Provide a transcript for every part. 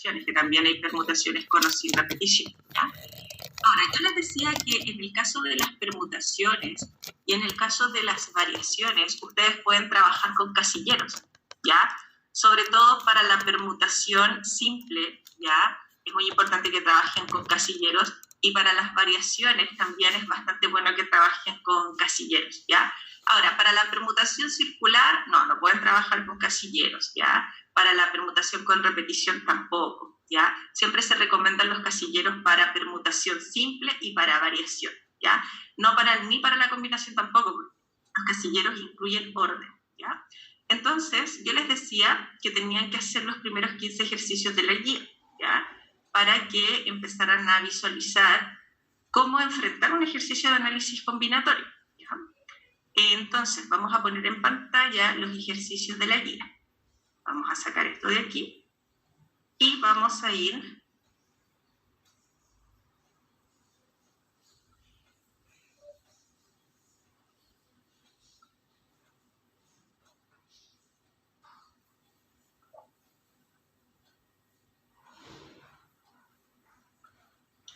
permutaciones, que también hay permutaciones con o sin repetición, ¿ya? Ahora, yo les decía que en el caso de las permutaciones y en el caso de las variaciones, ustedes pueden trabajar con casilleros, ¿ya? Sobre todo para la permutación simple, ¿ya? Es muy importante que trabajen con casilleros, y para las variaciones también es bastante bueno que trabajen con casilleros, ¿ya? Ahora, para la permutación circular, no pueden trabajar con casilleros, ¿ya? Para la permutación con repetición tampoco, ¿ya? Siempre se recomiendan los casilleros para permutación simple y para variación, ¿ya? Ni para la combinación tampoco, porque los casilleros incluyen orden, ¿ya? Entonces, yo les decía que tenían que hacer los primeros 15 ejercicios de la guía, ¿ya? Para que empezaran a visualizar cómo enfrentar un ejercicio de análisis combinatorio, ¿ya? Entonces, vamos a poner en pantalla los ejercicios de la guía. Vamos a sacar esto de aquí y vamos a ir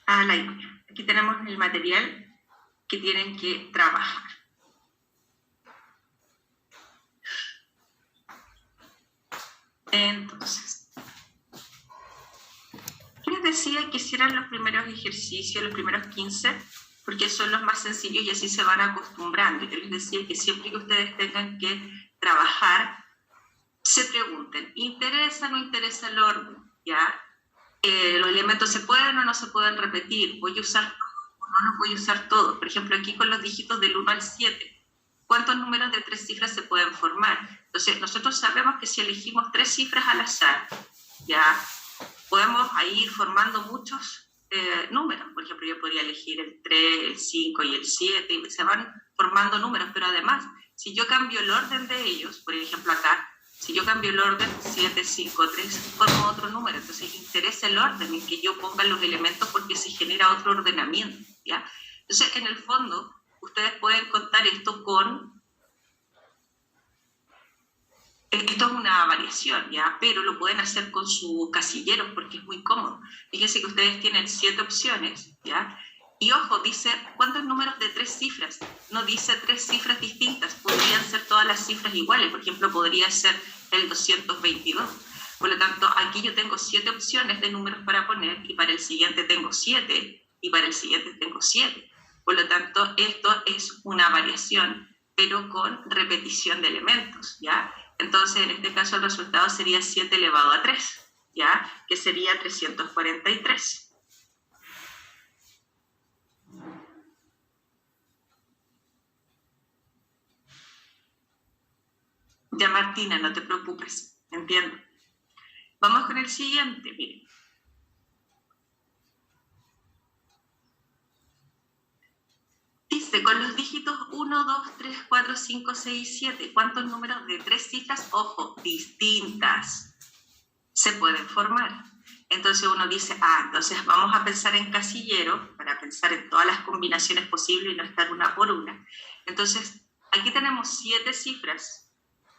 a la guía. Aquí tenemos el material que tienen que trabajar. Entonces, les decía que hicieran los primeros ejercicios, los primeros 15, porque son los más sencillos y así se van acostumbrando. Yo les decía que siempre que ustedes tengan que trabajar, se pregunten, ¿interesa o no interesa el orden? ¿Ya? ¿Los elementos se pueden o no se pueden repetir? ¿Voy a usar todo o no los voy a usar todos? Por ejemplo, aquí con los dígitos del 1 al 7, ¿cuántos números de 3 cifras se pueden formar? Entonces, nosotros sabemos que si elegimos 3 cifras al azar, ya podemos ahí ir formando muchos números. Por ejemplo, yo podría elegir el 3, el 5 y el 7, y se van formando números, pero además, si yo cambio el orden de ellos, por ejemplo acá, si yo cambio el orden 7, 5, 3, formo otro número. Entonces interesa el orden en que yo ponga los elementos porque se genera otro ordenamiento, ¿ya? Entonces, en el fondo, ustedes pueden contar esto con... Esto es una variación, ¿ya? Pero lo pueden hacer con sus casilleros porque es muy cómodo. Fíjense que ustedes tienen 7 opciones, ¿ya? Y ojo, dice cuántos números de 3 cifras. No dice 3 cifras distintas. Podrían ser todas las cifras iguales. Por ejemplo, podría ser el 222. Por lo tanto, aquí yo tengo 7 opciones de números para poner, y para el siguiente tengo 7, y para el siguiente tengo 7. Por lo tanto, esto es una variación, pero con repetición de elementos, ¿ya? Entonces, en este caso, el resultado sería 7 elevado a 3, ¿ya? Que sería 343. Ya, Martina, no te preocupes, entiendo. Vamos con el siguiente, miren. Dice, con los dígitos 1, 2, 3, 4, 5, 6, 7, ¿cuántos números de 3 cifras, ojo, distintas, se pueden formar? Entonces uno dice, entonces vamos a pensar en casillero, para pensar en todas las combinaciones posibles y no estar una por una. Entonces, aquí tenemos 7 cifras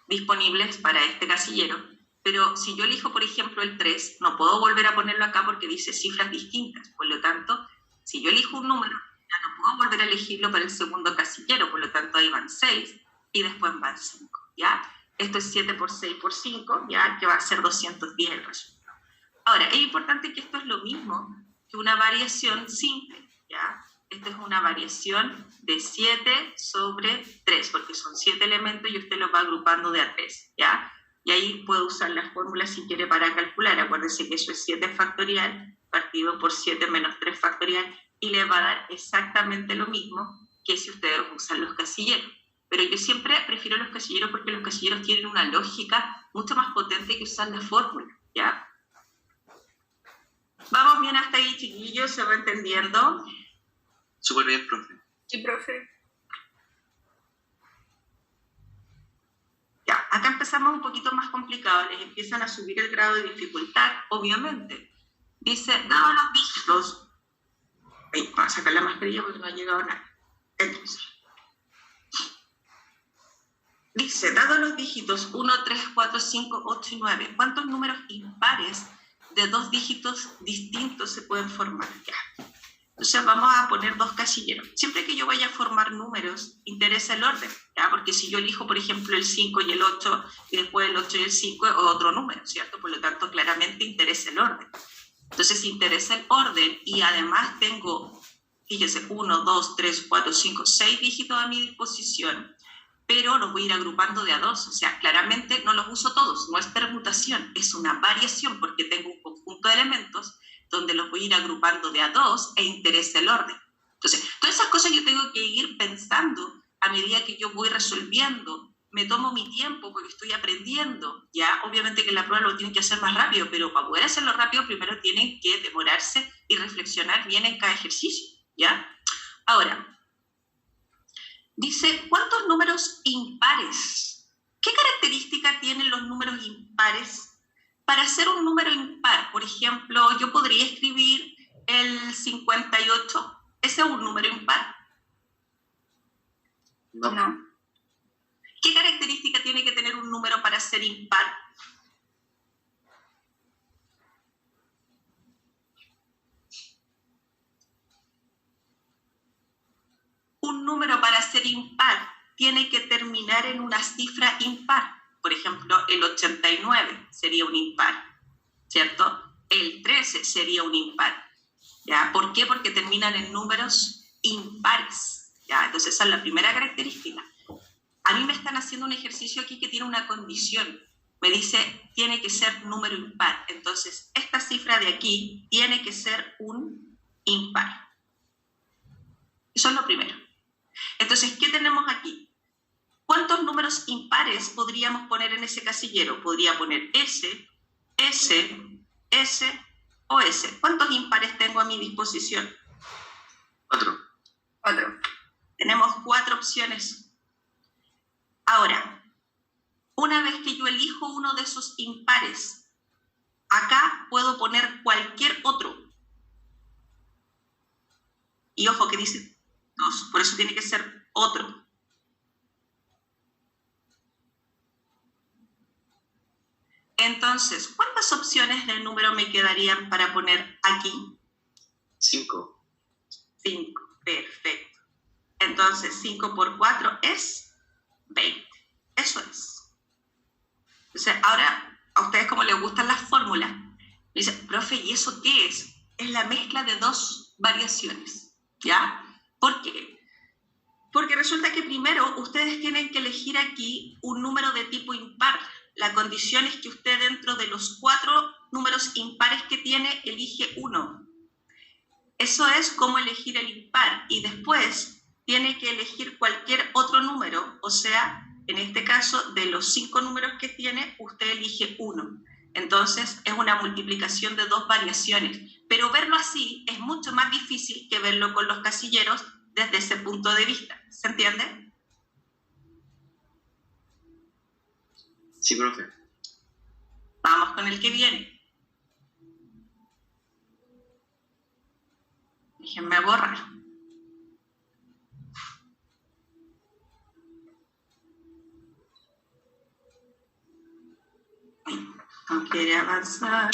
disponibles para este casillero, pero si yo elijo, por ejemplo, el 3, no puedo volver a ponerlo acá porque dice cifras distintas. Por lo tanto, si yo elijo un número, ya no puedo volver a elegirlo para el segundo casillero, por lo tanto ahí van 6 y después van 5, ¿ya? Esto es 7 por 6 por 5, ¿ya? Que va a ser 210 el resultado. Ahora, es importante que esto es lo mismo que una variación simple, ¿ya? Esta es una variación de 7 sobre 3, porque son 7 elementos y usted los va agrupando de a 3, ¿ya? Y ahí puede usar las fórmulas si quiere para calcular. Acuérdense que eso es 7 factorial partido por 7 menos 3 factorial, y le va a dar exactamente lo mismo que si ustedes usan los casilleros. Pero yo siempre prefiero los casilleros porque los casilleros tienen una lógica mucho más potente que usar la fórmula, ¿ya? ¿Vamos bien hasta ahí, chiquillos? ¿Se va entendiendo? Súper bien, profe. Sí, profe. Ya, acá empezamos un poquito más complicado. Les empiezan a subir el grado de dificultad, obviamente. Dice, dado los dígitos... Vamos a sacar la mascarilla porque no ha llegado nada. Entonces, dice, dado los dígitos 1, 3, 4, 5, 8 y 9, ¿cuántos números impares de dos dígitos distintos se pueden formar. Ya. Entonces vamos a poner dos casilleros. Siempre que yo vaya a formar números, interesa el orden, ¿ya? Porque si yo elijo, por ejemplo, el 5 y el 8, y después el 8 y el 5 es otro número, ¿cierto? Por lo tanto, claramente interesa el orden. Entonces, interesa el orden y además tengo, fíjense, 1, 2, 3, 4, 5, 6 dígitos a mi disposición, pero los voy a ir agrupando de a dos. O sea, claramente no los uso todos, no es permutación, es una variación porque tengo un conjunto de elementos donde los voy a ir agrupando de a dos e interesa el orden. Entonces, todas esas cosas yo tengo que ir pensando a medida que yo voy resolviendo. Me tomo mi tiempo porque estoy aprendiendo. Ya, obviamente que en la prueba lo tienen que hacer más rápido, pero para poder hacerlo rápido primero tienen que demorarse y reflexionar bien en cada ejercicio. ¿Ya? Ahora, dice, ¿cuántos números impares? ¿Qué característica tienen los números impares? Para hacer un número impar, por ejemplo, yo podría escribir el 58. ¿Ese es un número impar? No. ¿Qué característica tiene que tener un número para ser impar? Un número para ser impar tiene que terminar en una cifra impar. Por ejemplo, el 89 sería un impar, ¿cierto? El 13 sería un impar. ¿Ya? ¿Por qué? Porque terminan en números impares. ¿Ya? Entonces esa es la primera característica. A mí me están haciendo un ejercicio aquí que tiene una condición. Me dice, tiene que ser número impar. Entonces, esta cifra de aquí tiene que ser un impar. Eso es lo primero. Entonces, ¿qué tenemos aquí? ¿Cuántos números impares podríamos poner en ese casillero? Podría poner S, S, S o S. ¿Cuántos impares tengo a mi disposición? 4. 4. Tenemos 4 opciones. Ahora, una vez que yo elijo uno de esos impares, acá puedo poner cualquier otro. Y ojo que dice 2, por eso tiene que ser otro. Entonces, ¿cuántas opciones del número me quedarían para poner aquí? 5. 5, perfecto. Entonces, 5 por 4 es 20. Eso es. Entonces, ahora, a ustedes como les gustan las fórmulas, me dicen, profe, ¿y eso qué es? Es la mezcla de dos variaciones, ¿ya? ¿Por qué? Porque resulta que primero ustedes tienen que elegir aquí un número de tipo impar. La condición es que usted dentro de los 4 números impares que tiene, elige uno. Eso es como elegir el impar. Y después tiene que elegir cualquier otro número. O sea, en este caso, de los 5 números que tiene, usted elige uno. Entonces, es una multiplicación de dos variaciones. Pero verlo así es mucho más difícil que verlo con los casilleros desde ese punto de vista. ¿Se entiende? Sí, profe. Vamos con el que viene. Déjenme borrar. No quiere avanzar.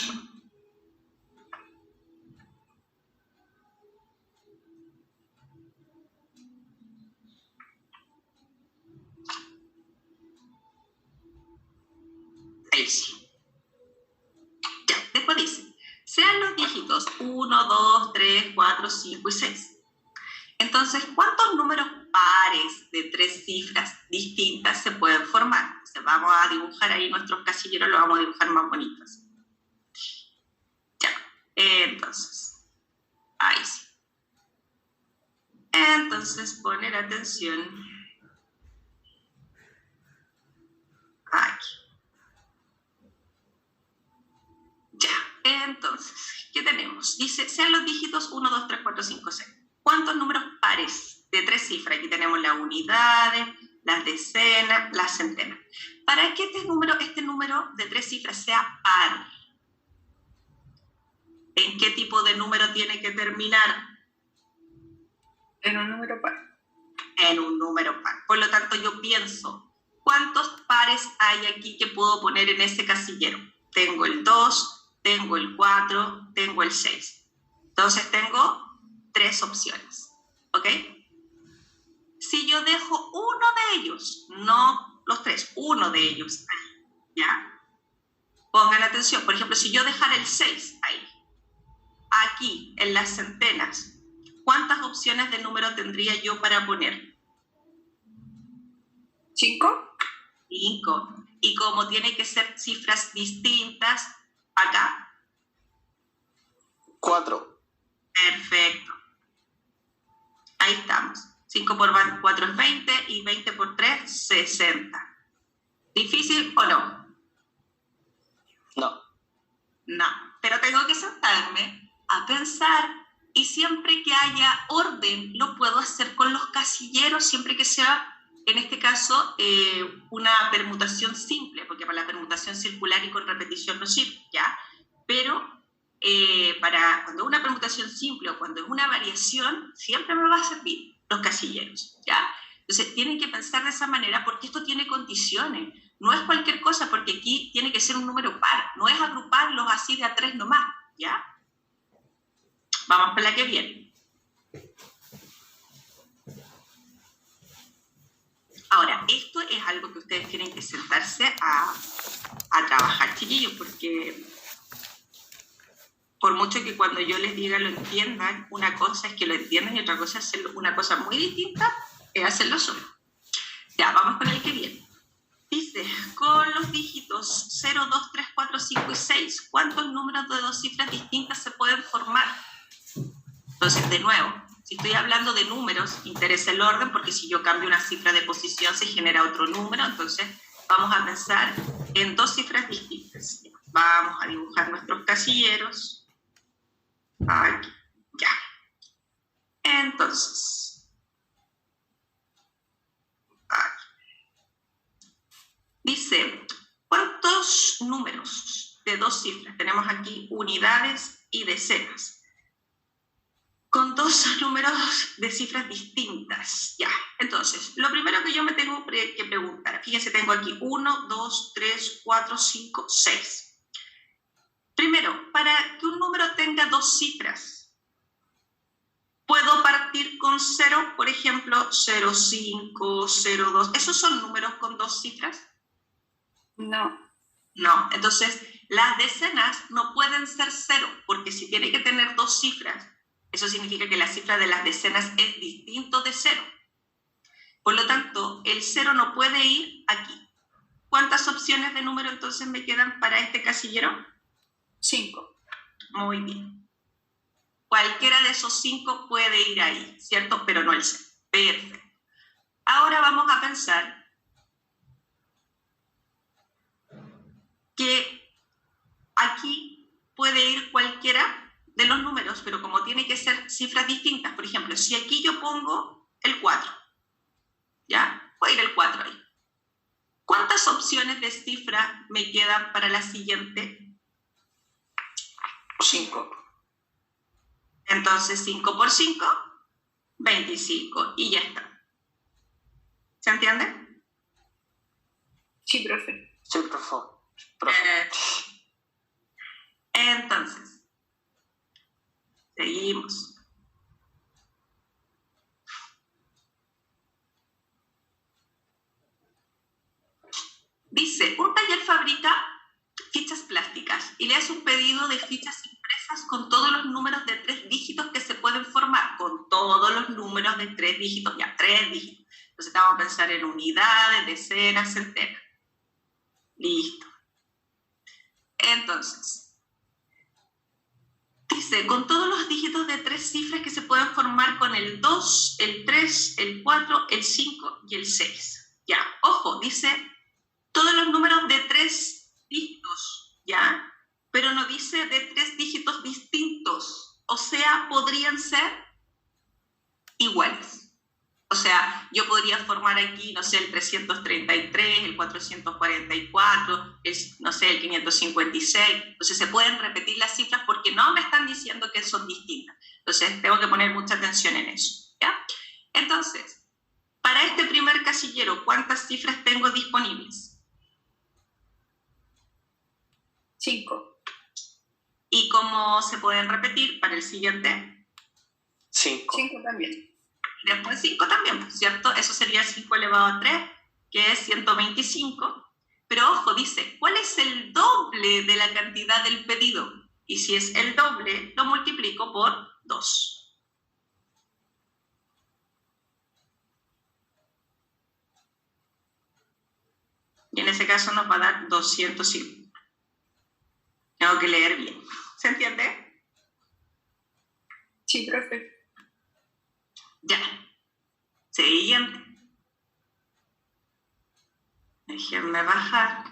Ahí sí. Ya, después dice, sean los dígitos 1, 2, 3, 4, 5 y 6. Entonces, ¿cuántos números pares de 3 cifras distintas se pueden formar? Entonces, vamos a dibujar ahí nuestros casilleros, los vamos a dibujar más bonitos. Ya, entonces, ahí sí. Entonces, poner atención aquí. Ya, entonces, ¿qué tenemos? Dice, sean los dígitos 1, 2, 3, 4, 5, 6. ¿Cuántos números pares de 3 cifras? Aquí tenemos las unidades, las decenas, las centenas. Para que este número de 3 cifras sea par, ¿en qué tipo de número tiene que terminar? En un número par. En un número par. Por lo tanto, yo pienso, ¿cuántos pares hay aquí que puedo poner en ese casillero? Tengo el 2, tengo el 4, tengo el 6. Entonces tengo 3 opciones, ¿ok? Si yo dejo uno de ellos, no los 3, uno de ellos ahí, ¿ya? Pongan atención, por ejemplo, si yo dejara el 6 ahí, aquí en las centenas, ¿cuántas opciones de número tendría yo para poner? 5. 5. Y como tiene que ser cifras distintas, acá. 4. Perfecto. Ahí estamos. 5 por 4 es 20 y 20 por 3, 60. ¿Difícil o no? No. No. Pero tengo que sentarme a pensar y siempre que haya orden lo puedo hacer con los casilleros, siempre que sea, en este caso, una permutación simple, porque para la permutación circular y con repetición no sirve, ¿ya? Pero para cuando es una permutación simple o cuando es una variación, siempre me va a servir los casilleros, ¿ya? Entonces, tienen que pensar de esa manera porque esto tiene condiciones. No es cualquier cosa, porque aquí tiene que ser un número par. No es agruparlos así de a 3 nomás, ¿ya? Vamos con la que viene. Ahora, esto es algo que ustedes tienen que sentarse a trabajar, chiquillos, porque por mucho que cuando yo les diga lo entiendan, una cosa es que lo entiendan y otra cosa es hacerlo, una cosa muy distinta es hacerlo solo. Ya, vamos con el que viene. Dice, con los dígitos 0, 2, 3, 4, 5 y 6, ¿cuántos números de 2 cifras distintas se pueden formar? Entonces, de nuevo, si estoy hablando de números, interesa el orden, porque si yo cambio una cifra de posición se genera otro número, entonces vamos a pensar en 2 cifras distintas. Vamos a dibujar nuestros casilleros. Aquí, ya. Entonces, aquí. Dice, ¿cuántos números de 2 cifras? Tenemos aquí unidades y decenas. Con 2 números de cifras distintas. Ya, entonces, lo primero que yo me tengo que preguntar, fíjense, tengo aquí 1, 2, 3, 4, 5, 6. Primero, para que un número tenga 2 cifras, ¿puedo partir con 0? Por ejemplo, 0, 5, 0, 2. ¿Esos son números con 2 cifras? No. No, entonces las decenas no pueden ser 0, porque si tiene que tener 2 cifras, eso significa que la cifra de las decenas es distinto de 0. Por lo tanto, el 0 no puede ir aquí. ¿Cuántas opciones de número entonces me quedan para este casillero? 5. Muy bien. Cualquiera de esos 5 puede ir ahí, ¿cierto? Pero no el 0. Perfecto. Ahora vamos a pensar que aquí puede ir cualquiera de los números, pero como tiene que ser cifras distintas, por ejemplo, si aquí yo pongo el 4, ¿ya? Puede ir el 4 ahí. ¿Cuántas opciones de cifra me quedan para la siguiente? 5. Entonces, 5 por 5, 25. Y ya está. ¿Se entiende? Sí, profe. Sí, profe. Entonces, seguimos. Dice, un taller fabrica fichas plásticas y le hace un pedido de fichas impresas con todos los números de 3 dígitos que se pueden formar, con todos los números de 3 dígitos, ya 3 dígitos. Entonces vamos a pensar en unidades, decenas, centenas. Listo. Entonces, dice, con todos los dígitos de 3 cifras que se pueden formar con el 2, el 3, el 4, el 5 y el 6. Ya, ojo, dice todos los números de 3 dígitos, ¿ya? Pero no dice de 3 dígitos distintos. O sea, podrían ser iguales. O sea, yo podría formar aquí, no sé, el 333, el 444, no sé, el 556. Entonces se pueden repetir las cifras porque no me están diciendo que son distintas. Entonces tengo que poner mucha atención en eso, ¿ya? Entonces, para este primer casillero, ¿cuántas cifras tengo disponibles? 5. ¿Y cómo se pueden repetir para el siguiente? 5. 5 también. Después 5 también, ¿cierto? Eso sería 5 elevado a 3, que es 125. Pero ojo, dice, ¿cuál es el doble de la cantidad del pedido? Y si es el doble, lo multiplico por 2. Y en ese caso nos va a dar 205. Tengo que leer bien. ¿Se entiende? Sí, profe. Ya. Siguiente. Déjenme bajar.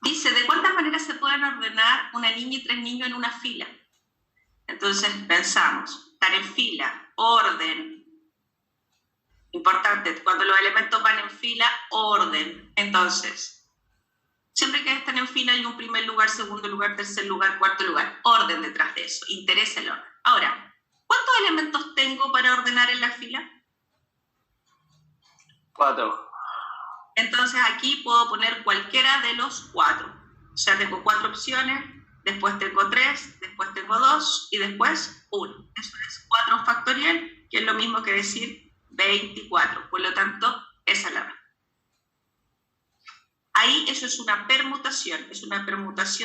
Dice, ¿de cuántas maneras se pueden ordenar una niña y 3 niños en una fila? Entonces pensamos, estar en fila, orden. Importante, cuando los elementos van en fila, orden. Entonces, siempre que están en fila hay un primer lugar, segundo lugar, tercer lugar, cuarto lugar. Orden detrás de eso, interesa el orden. Ahora, ¿cuántos elementos tengo para ordenar en la fila? 4. Entonces aquí puedo poner cualquiera de los 4. O sea, tengo 4 opciones, después tengo 3, después tengo 2 y después 1. Eso es 4 factorial, que es lo mismo que decir 24. Por lo tanto, esa es la respuesta. Ahí eso es una permutación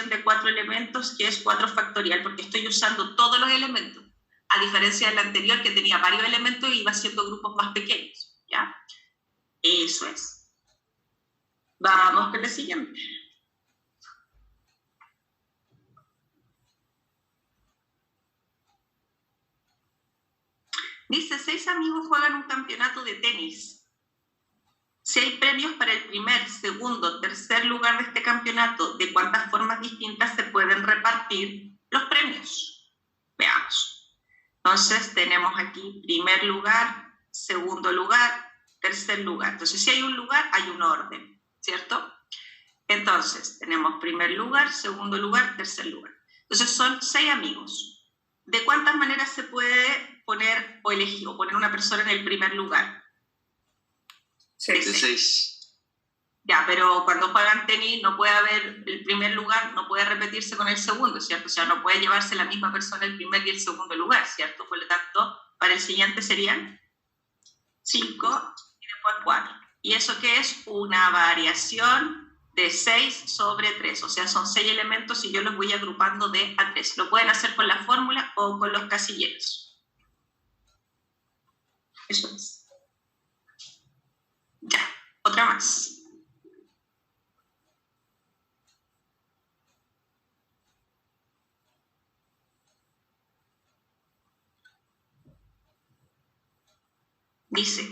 de 4 elementos que es 4 factorial, porque estoy usando todos los elementos, a diferencia del anterior que tenía varios elementos y iba haciendo grupos más pequeños, ¿ya? Eso es. Vamos con la siguiente. Dice, 6 amigos juegan un campeonato de tenis. Si hay premios para el primer, segundo, tercer lugar de este campeonato, ¿de cuántas formas distintas se pueden repartir los premios? Veamos. Entonces tenemos aquí primer lugar, segundo lugar, tercer lugar. Entonces si hay un lugar, hay un orden, ¿cierto? Entonces tenemos primer lugar, segundo lugar, tercer lugar. Entonces son 6 amigos. ¿De cuántas maneras se puede poner o elegir o poner una persona en el primer lugar? 6. De 6. Ya, pero cuando juegan tenis no puede haber el primer lugar, no puede repetirse con el segundo, ¿cierto? O sea, no puede llevarse la misma persona el primer y el segundo lugar, ¿cierto? Por lo tanto, para el siguiente serían 5 y después 4. ¿Y eso qué es? Una variación de 6 sobre 3. O sea, son 6 elementos y yo los voy agrupando de a 3. Lo pueden hacer con la fórmula o con los casilleros. Eso es. Ya, otra más. Dice,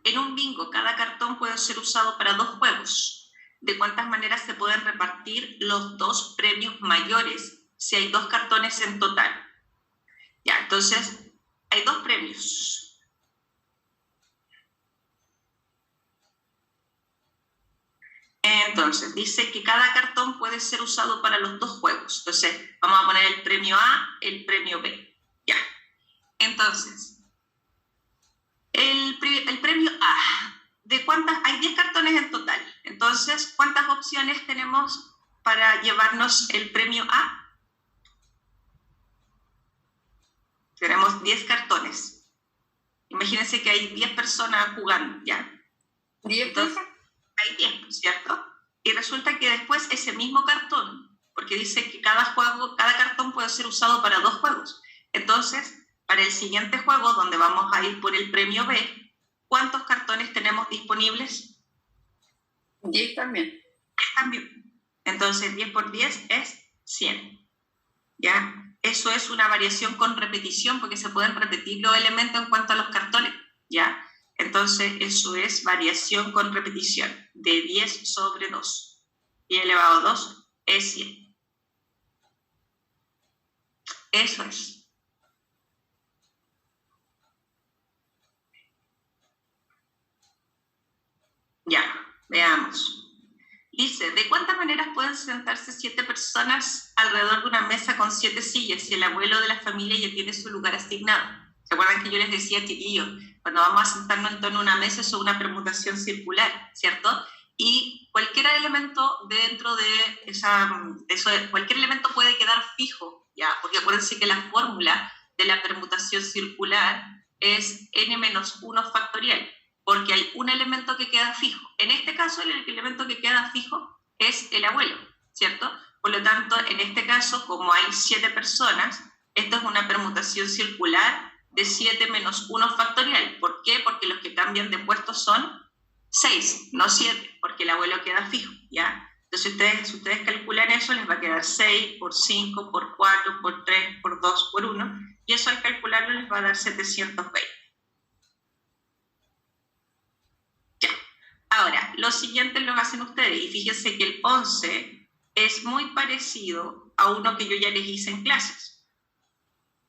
en un bingo cada cartón puede ser usado para 2 juegos. ¿De cuántas maneras se pueden repartir los 2 premios mayores si hay 2 cartones en total? Ya, entonces, hay 2 premios. Entonces, dice que cada cartón puede ser usado para los 2 juegos. Entonces, vamos a poner el premio A, el premio B. Ya. Entonces, el premio A, ¿de cuántas? Hay 10 cartones en total. Entonces, ¿cuántas opciones tenemos para llevarnos el premio A? Tenemos 10 cartones. Imagínense que hay 10 personas jugando, ¿ya? 10, Entonces, hay 10, ¿cierto? Y resulta que después ese mismo cartón, porque dice que cada cartón puede ser usado para 2 juegos. Entonces, para el siguiente juego, donde vamos a ir por el premio B, ¿cuántos cartones tenemos disponibles? 10 también. 10 también. Entonces, 10 por 10 es 100. ¿Ya? Eso es una variación con repetición, porque se pueden repetir los elementos en cuanto a los cartones. ¿Ya? Entonces, eso es variación con repetición, de 10 sobre 2. Y elevado a 2 es 100. Eso es. Ya, veamos. Dice, ¿de cuántas maneras pueden sentarse 7 personas alrededor de una mesa con 7 sillas si el abuelo de la familia ya tiene su lugar asignado? ¿Se acuerdan que yo les decía, chiquillos, cuando vamos a sentarnos en torno a una mesa, eso es una permutación circular, ¿cierto? Y cualquier elemento dentro de cualquier elemento puede quedar fijo, ¿ya? Porque acuérdense que la fórmula de la permutación circular es n-1 factorial, porque hay un elemento que queda fijo. En este caso, el elemento que queda fijo es el abuelo, ¿cierto? Por lo tanto, en este caso, como hay 7 personas, esto es una permutación circular de 7 menos 1 factorial. ¿Por qué? Porque los que cambian de puesto son 6, no 7, porque el abuelo queda fijo, ¿ya? Entonces, si ustedes calculan eso, les va a quedar 6 por 5, por 4, por 3, por 2, por 1, y eso al calcularlo les va a dar 720. Ya. Ahora, los siguientes los hacen ustedes, y fíjense que el 11 es muy parecido a uno que yo ya les hice en clases.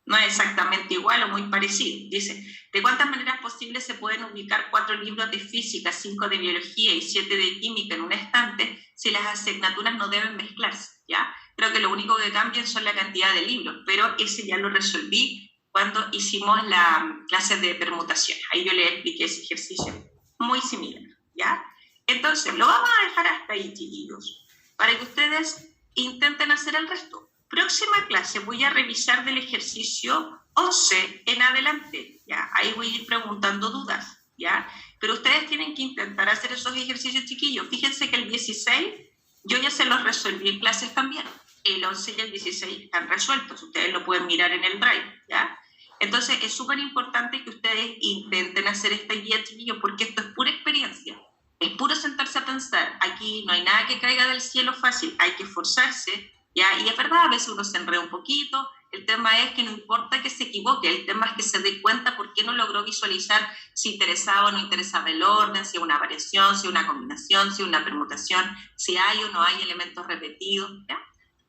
No es exactamente igual o muy parecido. Dice, ¿de cuántas maneras posibles se pueden ubicar 4 libros de física, 5 de biología y 7 de química en un estante si las asignaturas no deben mezclarse? ¿Ya? Creo que lo único que cambian son la cantidad de libros, pero ese ya lo resolví cuando hicimos la clase de permutación. Ahí yo les expliqué ese ejercicio muy similar, ¿ya? Entonces, lo vamos a dejar hasta ahí, chiquillos, para que ustedes intenten hacer el resto. Próxima clase voy a revisar del ejercicio 11 en adelante, ¿ya? Ahí voy a ir preguntando dudas, ¿ya? Pero ustedes tienen que intentar hacer esos ejercicios, chiquillos. Fíjense que el 16 yo ya se los resolví en clases también. El 11 y el 16 están resueltos. Ustedes lo pueden mirar en el Drive, ¿ya? Entonces, es súper importante que ustedes intenten hacer esta guía, chiquillos, porque esto es pura experiencia. Es puro sentarse a pensar. Aquí no hay nada que caiga del cielo fácil. Hay que esforzarse, ¿ya? Y es verdad, a veces uno se enreda un poquito. El tema es que no importa que se equivoque, el tema es que se dé cuenta por qué no logró visualizar si interesaba o no interesaba el orden, si es una variación, si es una combinación, si es una permutación, si hay o no hay elementos repetidos, ¿ya?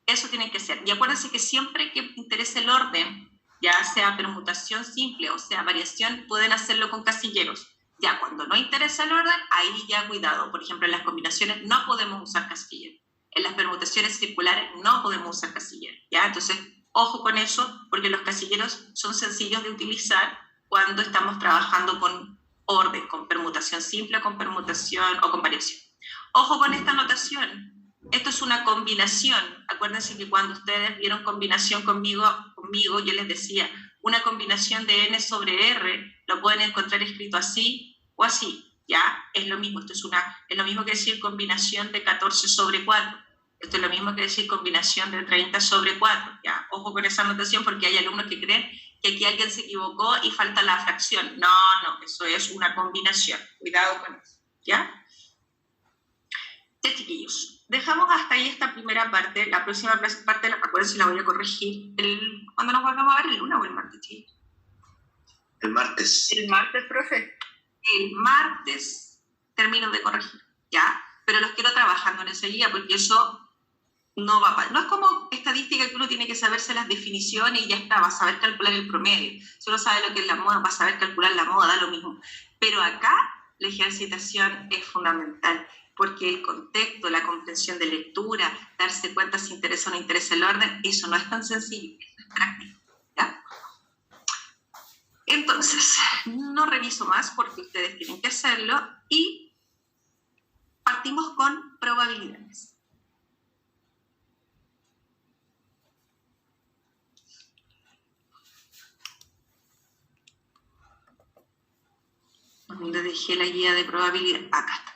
Eso tiene que ser. Y acuérdense que siempre que interese el orden, ya sea permutación simple o sea variación, pueden hacerlo con casilleros. Ya cuando no interesa el orden, ahí ya cuidado. Por ejemplo, en las combinaciones no podemos usar casilleros. En las permutaciones circulares no podemos usar casilleros, ¿ya? Entonces, ojo con eso, porque los casilleros son sencillos de utilizar cuando estamos trabajando con orden, con permutación simple o con permutación o con variación. Ojo con esta notación. Esto es una combinación. Acuérdense que cuando ustedes vieron combinación conmigo yo les decía, una combinación de n sobre r lo pueden encontrar escrito así o así. ¿Ya? Es lo mismo, es lo mismo que decir combinación de 14 sobre 4. Esto es lo mismo que decir combinación de 30 sobre 4. ¿Ya? Ojo con esa notación porque hay alumnos que creen que aquí alguien se equivocó y falta la fracción. No, eso es una combinación. Cuidado con eso. ¿Ya? Ya, chiquillos, dejamos hasta ahí esta primera parte. La próxima parte, acuérdense, la voy a corregir. ¿Cuándo nos volvemos a ver? ¿El lunes o el martes, chicos? El martes. El martes, profe. El martes termino de corregir, ¿ya? Pero los quiero trabajando en ese día porque eso no va a pasar. No es como estadística que uno tiene que saberse las definiciones y ya está, va a saber calcular el promedio. Si uno sabe lo que es la moda, va a saber calcular la moda, da lo mismo. Pero acá la ejercitación es fundamental porque el contexto, la comprensión de lectura, darse cuenta si interesa o no interesa el orden, eso no es tan sencillo, eso es práctico, ¿ya? Entonces, no reviso más porque ustedes tienen que hacerlo y partimos con probabilidades. ¿Dónde dejé la guía de probabilidad? Acá está.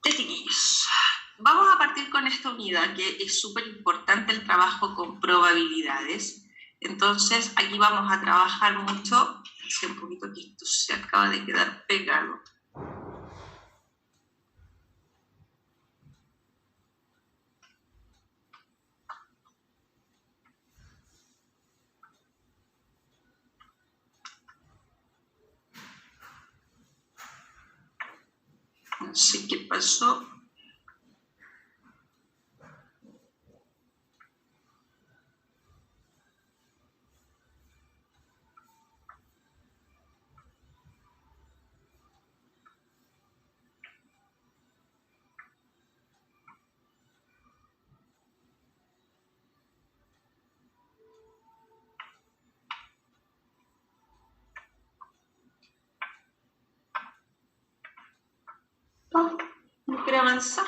Chiquillos, vamos a partir con esta unidad que es súper importante el trabajo con probabilidades. Entonces aquí vamos a trabajar mucho. Hace un poquito que esto se acaba de quedar pegado. No sé qué pasó. No quiere avanzar.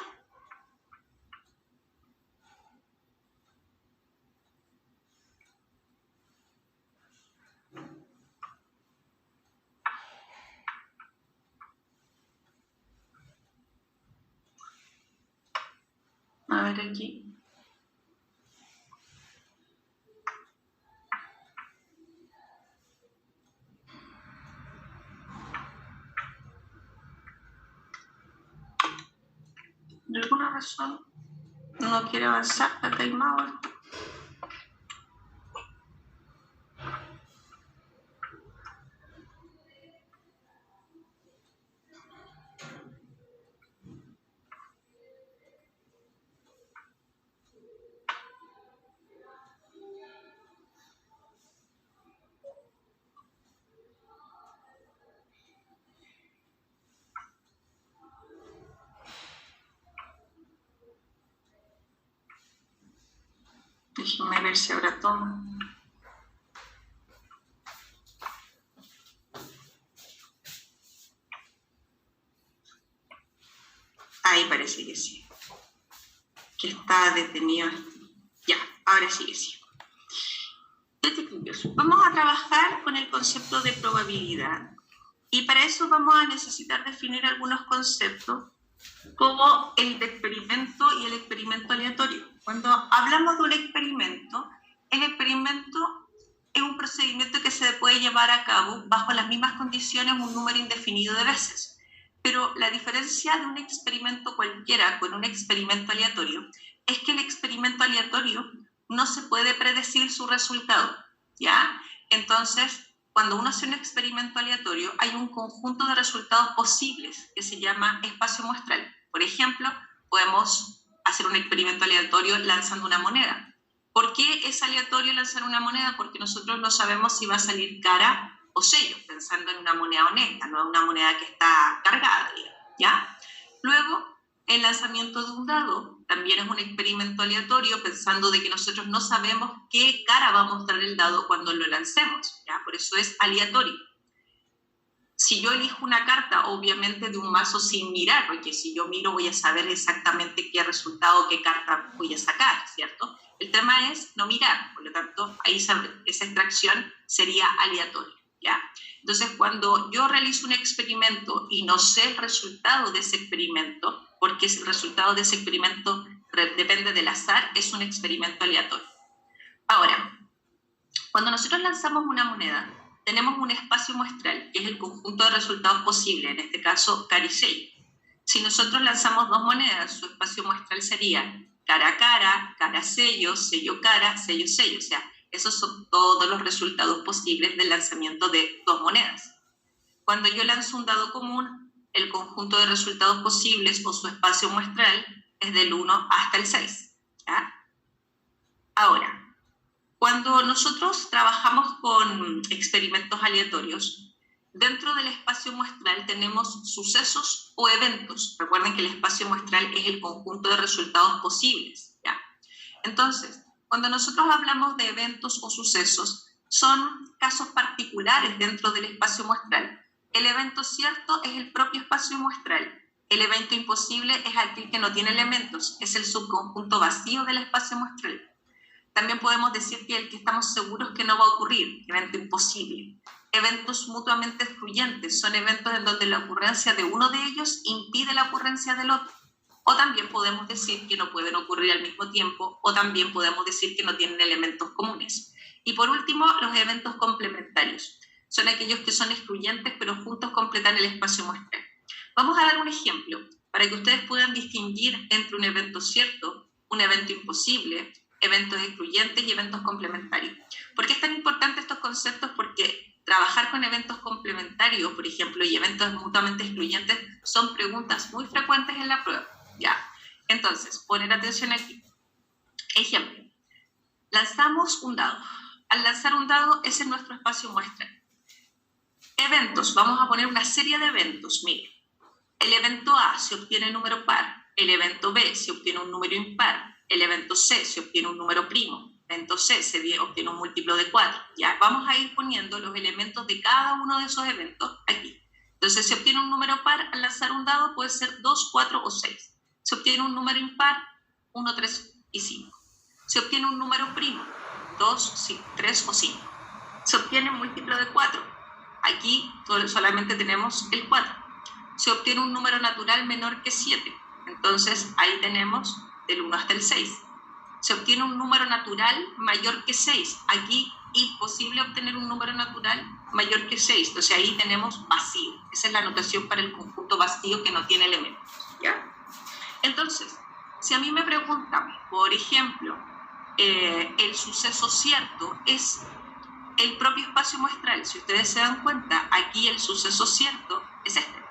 A ver aquí. ¿De alguna razón no quiere avanzar? ¿Está timeout? Déjenme ver si ahora toma. Ahí parece que sí. Que está detenido. Ya, ahora sí que sí. Vamos a trabajar con el concepto de probabilidad. Y para eso vamos a necesitar definir algunos conceptos como el de experimento y el experimento aleatorio. Cuando hablamos de un experimento, el experimento es un procedimiento que se puede llevar a cabo bajo las mismas condiciones un número indefinido de veces. Pero la diferencia de un experimento cualquiera con un experimento aleatorio es que el experimento aleatorio no se puede predecir su resultado, ¿ya? Entonces, cuando uno hace un experimento aleatorio, hay un conjunto de resultados posibles que se llama espacio muestral. Por ejemplo, podemos hacer un experimento aleatorio lanzando una moneda. ¿Por qué es aleatorio lanzar una moneda? Porque nosotros no sabemos si va a salir cara o sello, pensando en una moneda honesta, no una moneda que está cargada, ¿ya? Luego, el lanzamiento de un dado también es un experimento aleatorio, pensando de que nosotros no sabemos qué cara va a mostrar el dado cuando lo lancemos, ¿ya? Por eso es aleatorio. Si yo elijo una carta, obviamente de un mazo sin mirar, porque si yo miro voy a saber exactamente qué resultado, qué carta voy a sacar, ¿cierto? El tema es no mirar, por lo tanto, ahí esa extracción sería aleatoria, ¿ya? Entonces, cuando yo realizo un experimento y no sé el resultado de ese experimento, porque el resultado de ese experimento depende del azar, es un experimento aleatorio. Ahora, cuando nosotros lanzamos una moneda, tenemos un espacio muestral, que es el conjunto de resultados posibles, en este caso cara y sello. Si nosotros lanzamos dos monedas, su espacio muestral sería cara cara, cara sello, sello cara, sello sello. O sea, esos son todos los resultados posibles del lanzamiento de dos monedas. Cuando yo lanzo un dado común, el conjunto de resultados posibles o su espacio muestral es del 1 hasta el 6. ¿Ya? Ahora, cuando nosotros trabajamos con experimentos aleatorios, dentro del espacio muestral tenemos sucesos o eventos. Recuerden que el espacio muestral es el conjunto de resultados posibles, ¿ya? Entonces, cuando nosotros hablamos de eventos o sucesos, son casos particulares dentro del espacio muestral. El evento cierto es el propio espacio muestral. El evento imposible es aquel que no tiene elementos, es el subconjunto vacío del espacio muestral. También podemos decir que el que estamos seguros que no va a ocurrir, evento imposible. Eventos mutuamente excluyentes son eventos en donde la ocurrencia de uno de ellos impide la ocurrencia del otro. O también podemos decir que no pueden ocurrir al mismo tiempo, o también podemos decir que no tienen elementos comunes. Y por último, los eventos complementarios. Son aquellos que son excluyentes, pero juntos completan el espacio muestral. Vamos a dar un ejemplo para que ustedes puedan distinguir entre un evento cierto, un evento imposible, eventos excluyentes y eventos complementarios. ¿Por qué es tan importante estos conceptos? Porque Trabajar con eventos complementarios, por ejemplo, y eventos mutuamente excluyentes son preguntas muy frecuentes en la prueba. ¿Ya? Entonces, poner atención aquí. Ejemplo, lanzamos un dado. Al lanzar un dado, ese es nuestro espacio muestra. Eventos, vamos a poner una serie de eventos. Mire, el evento A se obtiene un número par, el evento B se obtiene un número impar, el evento C se obtiene un número primo, el evento C se obtiene un múltiplo de 4. Ya, vamos a ir poniendo los elementos de cada uno de esos eventos aquí. Entonces, se obtiene un número par al lanzar un dado, puede ser 2, 4 o 6. Se obtiene un número impar, 1, 3 y 5. Se obtiene un número primo, 2, 3 o 5. Se obtiene un múltiplo de 4. Aquí solamente tenemos el 4. Se obtiene un número natural menor que 7. Entonces, ahí tenemos del 1 hasta el 6. Se obtiene un número natural mayor que 6. Aquí, imposible obtener un número natural mayor que 6. Entonces, ahí tenemos vacío. Esa es la notación para el conjunto vacío que no tiene elementos. ¿Ya? Entonces, si a mí me preguntan, por ejemplo, el suceso cierto es el propio espacio muestral. Si ustedes se dan cuenta, aquí el suceso cierto es este.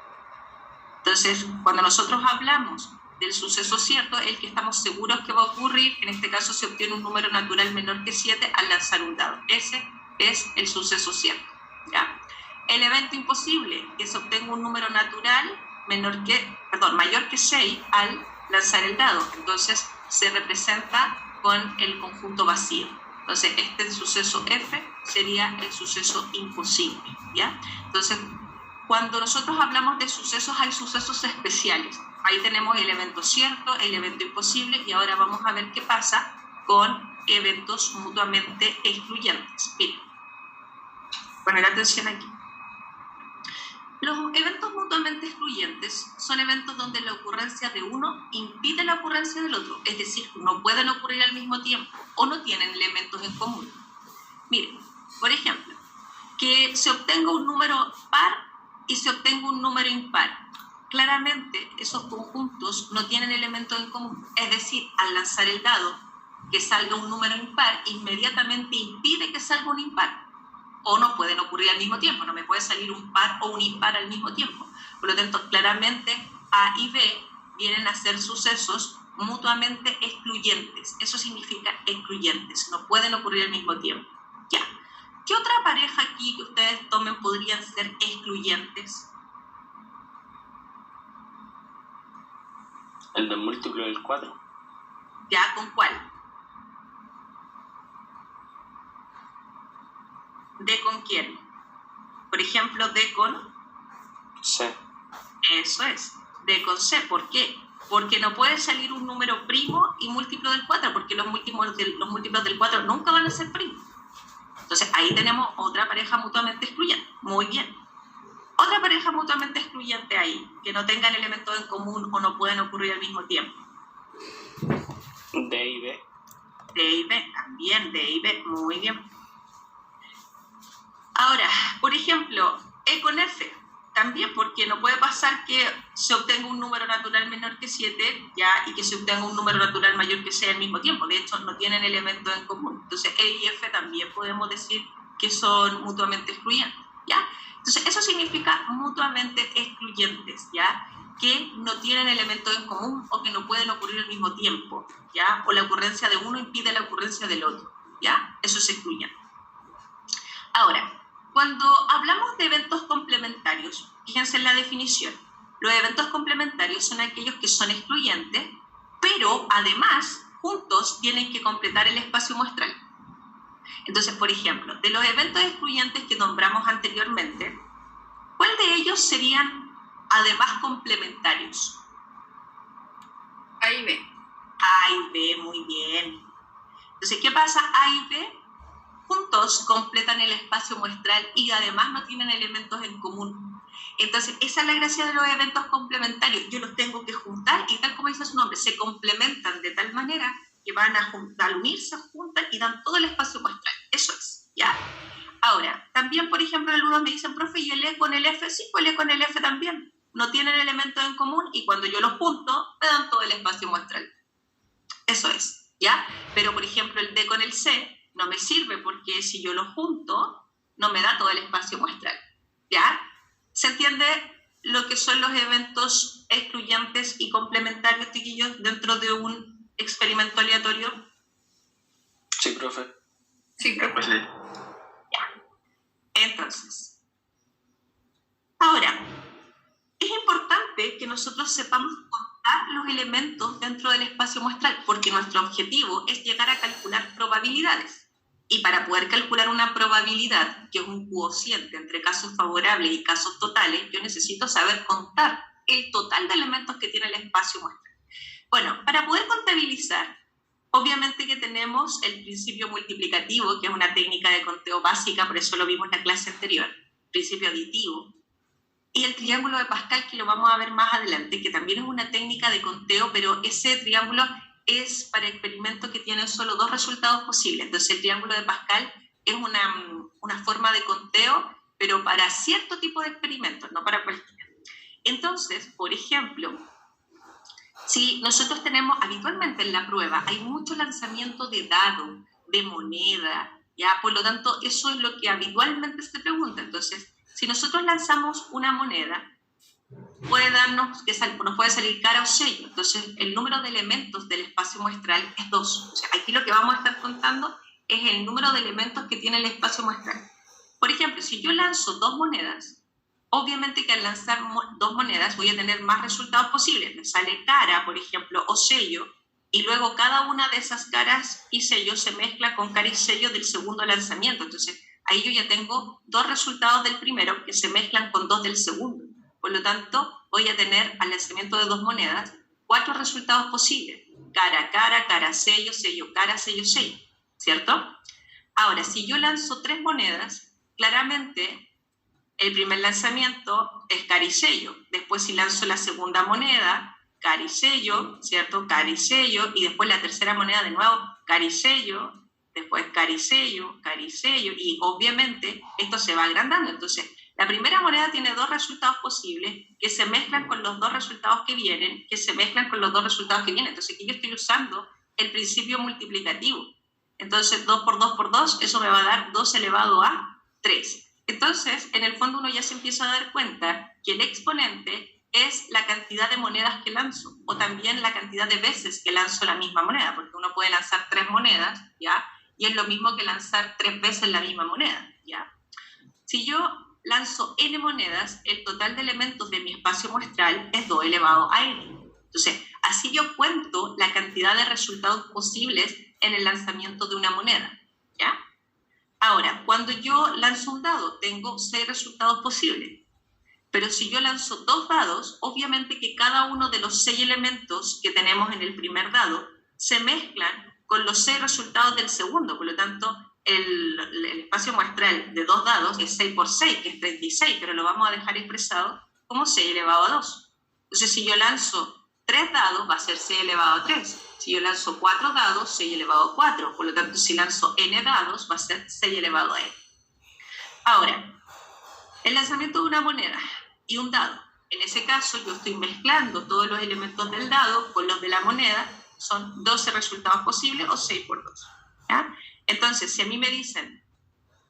Entonces, cuando nosotros hablamos del suceso cierto, el que estamos seguros que va a ocurrir, en este caso se obtiene un número natural menor que 7 al lanzar un dado. Ese es el suceso cierto. ¿Ya? El evento imposible, que se obtenga un número natural mayor que 6 al lanzar el dado. Entonces, se representa con el conjunto vacío. Entonces, este suceso F sería el suceso imposible, ¿ya? Entonces, cuando nosotros hablamos de sucesos, hay sucesos especiales. Ahí tenemos el evento cierto, el evento imposible, y ahora vamos a ver qué pasa con eventos mutuamente excluyentes. Miren, poner atención aquí. Los eventos mutuamente excluyentes son eventos donde la ocurrencia de uno impide la ocurrencia del otro, es decir, no pueden ocurrir al mismo tiempo o no tienen elementos en común. Miren, por ejemplo, que se obtenga un número par y se obtenga un número impar. Claramente, esos conjuntos no tienen elementos en común, es decir, al lanzar el dado, que salga un número impar, inmediatamente impide que salga un impar. O no pueden ocurrir al mismo tiempo, no me puede salir un par o un impar al mismo tiempo. Por lo tanto, claramente A y B vienen a ser sucesos mutuamente excluyentes. Eso significa excluyentes, no pueden ocurrir al mismo tiempo. Ya. ¿Qué otra pareja aquí que ustedes tomen podrían ser excluyentes? El del múltiplo del 4. ¿Ya? ¿Con cuál? ¿D con quién? Por ejemplo, D con C. Eso es, D con C. ¿Por qué? Porque no puede salir un número primo y múltiplo del 4, porque los múltiplos del 4 nunca van a ser primos. Entonces, ahí tenemos otra pareja mutuamente excluyente. Muy bien. Otra pareja mutuamente excluyente ahí, que no tengan elementos en común o no pueden ocurrir al mismo tiempo. D y B. D y B, también D y B, muy bien. Ahora, por ejemplo, E con F, también, porque no puede pasar que se obtenga un número natural menor que 7, ¿ya? Y que se obtenga un número natural mayor que 6 al mismo tiempo. De hecho, no tienen elementos en común. Entonces, E y F también podemos decir que son mutuamente excluyentes, ¿ya? Entonces, eso significa mutuamente excluyentes, ¿ya? Que no tienen elementos en común o que no pueden ocurrir al mismo tiempo, ¿ya? O la ocurrencia de uno impide la ocurrencia del otro, ¿ya? Eso es excluyente. Ahora, cuando hablamos de eventos complementarios, fíjense en la definición. Los eventos complementarios son aquellos que son excluyentes, pero además, juntos, tienen que completar el espacio muestral. Entonces, por ejemplo, de los eventos excluyentes que nombramos anteriormente, ¿cuál de ellos serían además complementarios? A y B. A y B, muy bien. Entonces, ¿qué pasa? A y B juntos completan el espacio muestral y además no tienen elementos en común. Entonces, esa es la gracia de los eventos complementarios. Yo los tengo que juntar y tal como dice su nombre, se complementan de tal manera que van al unirse, juntan y dan todo el espacio muestral. Eso es, ¿ya? Ahora, también, por ejemplo, algunos me dicen, profe, ¿y el E con el F? Sí, pues el E con el F también. No tienen elementos en común y cuando yo los junto, me dan todo el espacio muestral. Eso es, ¿ya? Pero, por ejemplo, el D con el C no me sirve porque si yo los junto, no me da todo el espacio muestral, ¿ya? ¿Se entiende lo que son los eventos excluyentes y complementarios, chiquillos, dentro de un experimento aleatorio? Sí, profe. Sí, profe. Sí. Entonces, ahora, es importante que nosotros sepamos contar los elementos dentro del espacio muestral, porque nuestro objetivo es llegar a calcular probabilidades. Y para poder calcular una probabilidad, que es un cociente entre casos favorables y casos totales, yo necesito saber contar el total de elementos que tiene el espacio muestral. Bueno, para poder contabilizar, obviamente que tenemos el principio multiplicativo, que es una técnica de conteo básica, por eso lo vimos en la clase anterior, principio aditivo, y el triángulo de Pascal, que lo vamos a ver más adelante, que también es una técnica de conteo, pero ese triángulo es para experimentos que tienen solo dos resultados posibles. Entonces el triángulo de Pascal es una forma de conteo, pero para cierto tipo de experimentos, no para cualquiera. Entonces, por ejemplo, si nosotros tenemos habitualmente en la prueba, hay mucho lanzamiento de dado, de moneda, ¿ya? Por lo tanto, eso es lo que habitualmente se pregunta. Entonces, si nosotros lanzamos una moneda, nos puede salir cara o sello. Entonces, el número de elementos del espacio muestral es 2. O sea, aquí lo que vamos a estar contando es el número de elementos que tiene el espacio muestral. Por ejemplo, si yo lanzo 2 monedas, obviamente que al lanzar 2 monedas voy a tener más resultados posibles. Me sale cara, por ejemplo, o sello, y luego cada una de esas caras y sellos se mezcla con cara y sello del segundo lanzamiento. Entonces, ahí yo ya tengo 2 resultados del primero que se mezclan con 2 del segundo. Por lo tanto, voy a tener al lanzamiento de 2 monedas 4 resultados posibles. Cara, cara, cara, sello, sello, cara, sello, sello. ¿Cierto? Ahora, si yo lanzo 3 monedas, claramente el primer lanzamiento es cara y sello. Después, si lanzo la segunda moneda, cara y sello, ¿cierto? Cara y sello. Y después la tercera moneda de nuevo, cara y sello. Después cara y sello, y obviamente esto se va agrandando. Entonces, la primera moneda tiene 2 resultados posibles que se mezclan con los 2 resultados que vienen, Entonces, aquí yo estoy usando el principio multiplicativo. Entonces, 2 por 2 por 2, eso me va a dar 2 elevado a 3. Entonces, en el fondo uno ya se empieza a dar cuenta que el exponente es la cantidad de monedas que lanzo, o también la cantidad de veces que lanzo la misma moneda, porque uno puede lanzar 3 monedas, ¿ya? Y es lo mismo que lanzar 3 veces la misma moneda, ¿ya? Si yo lanzo n monedas, el total de elementos de mi espacio muestral es 2 elevado a n. Entonces, así yo cuento la cantidad de resultados posibles en el lanzamiento de una moneda, ¿ya? Ahora, cuando yo lanzo un dado, tengo 6 resultados posibles. Pero si yo lanzo 2 dados, obviamente que cada uno de los 6 elementos que tenemos en el primer dado se mezclan con los 6 resultados del segundo. Por lo tanto, el espacio muestral de 2 dados es 6 por 6, que es 36, pero lo vamos a dejar expresado como 6 elevado a 2. Entonces, si yo lanzo 3 dados, va a ser 6 elevado a 3. Si yo lanzo 4 dados, 6 elevado a 4. Por lo tanto, si lanzo n dados, va a ser 6 elevado a n. Ahora, el lanzamiento de una moneda y un dado. En ese caso, yo estoy mezclando todos los elementos del dado con los de la moneda. Son 12 resultados posibles o 6 por 2. ¿Ya? Entonces, si a mí me dicen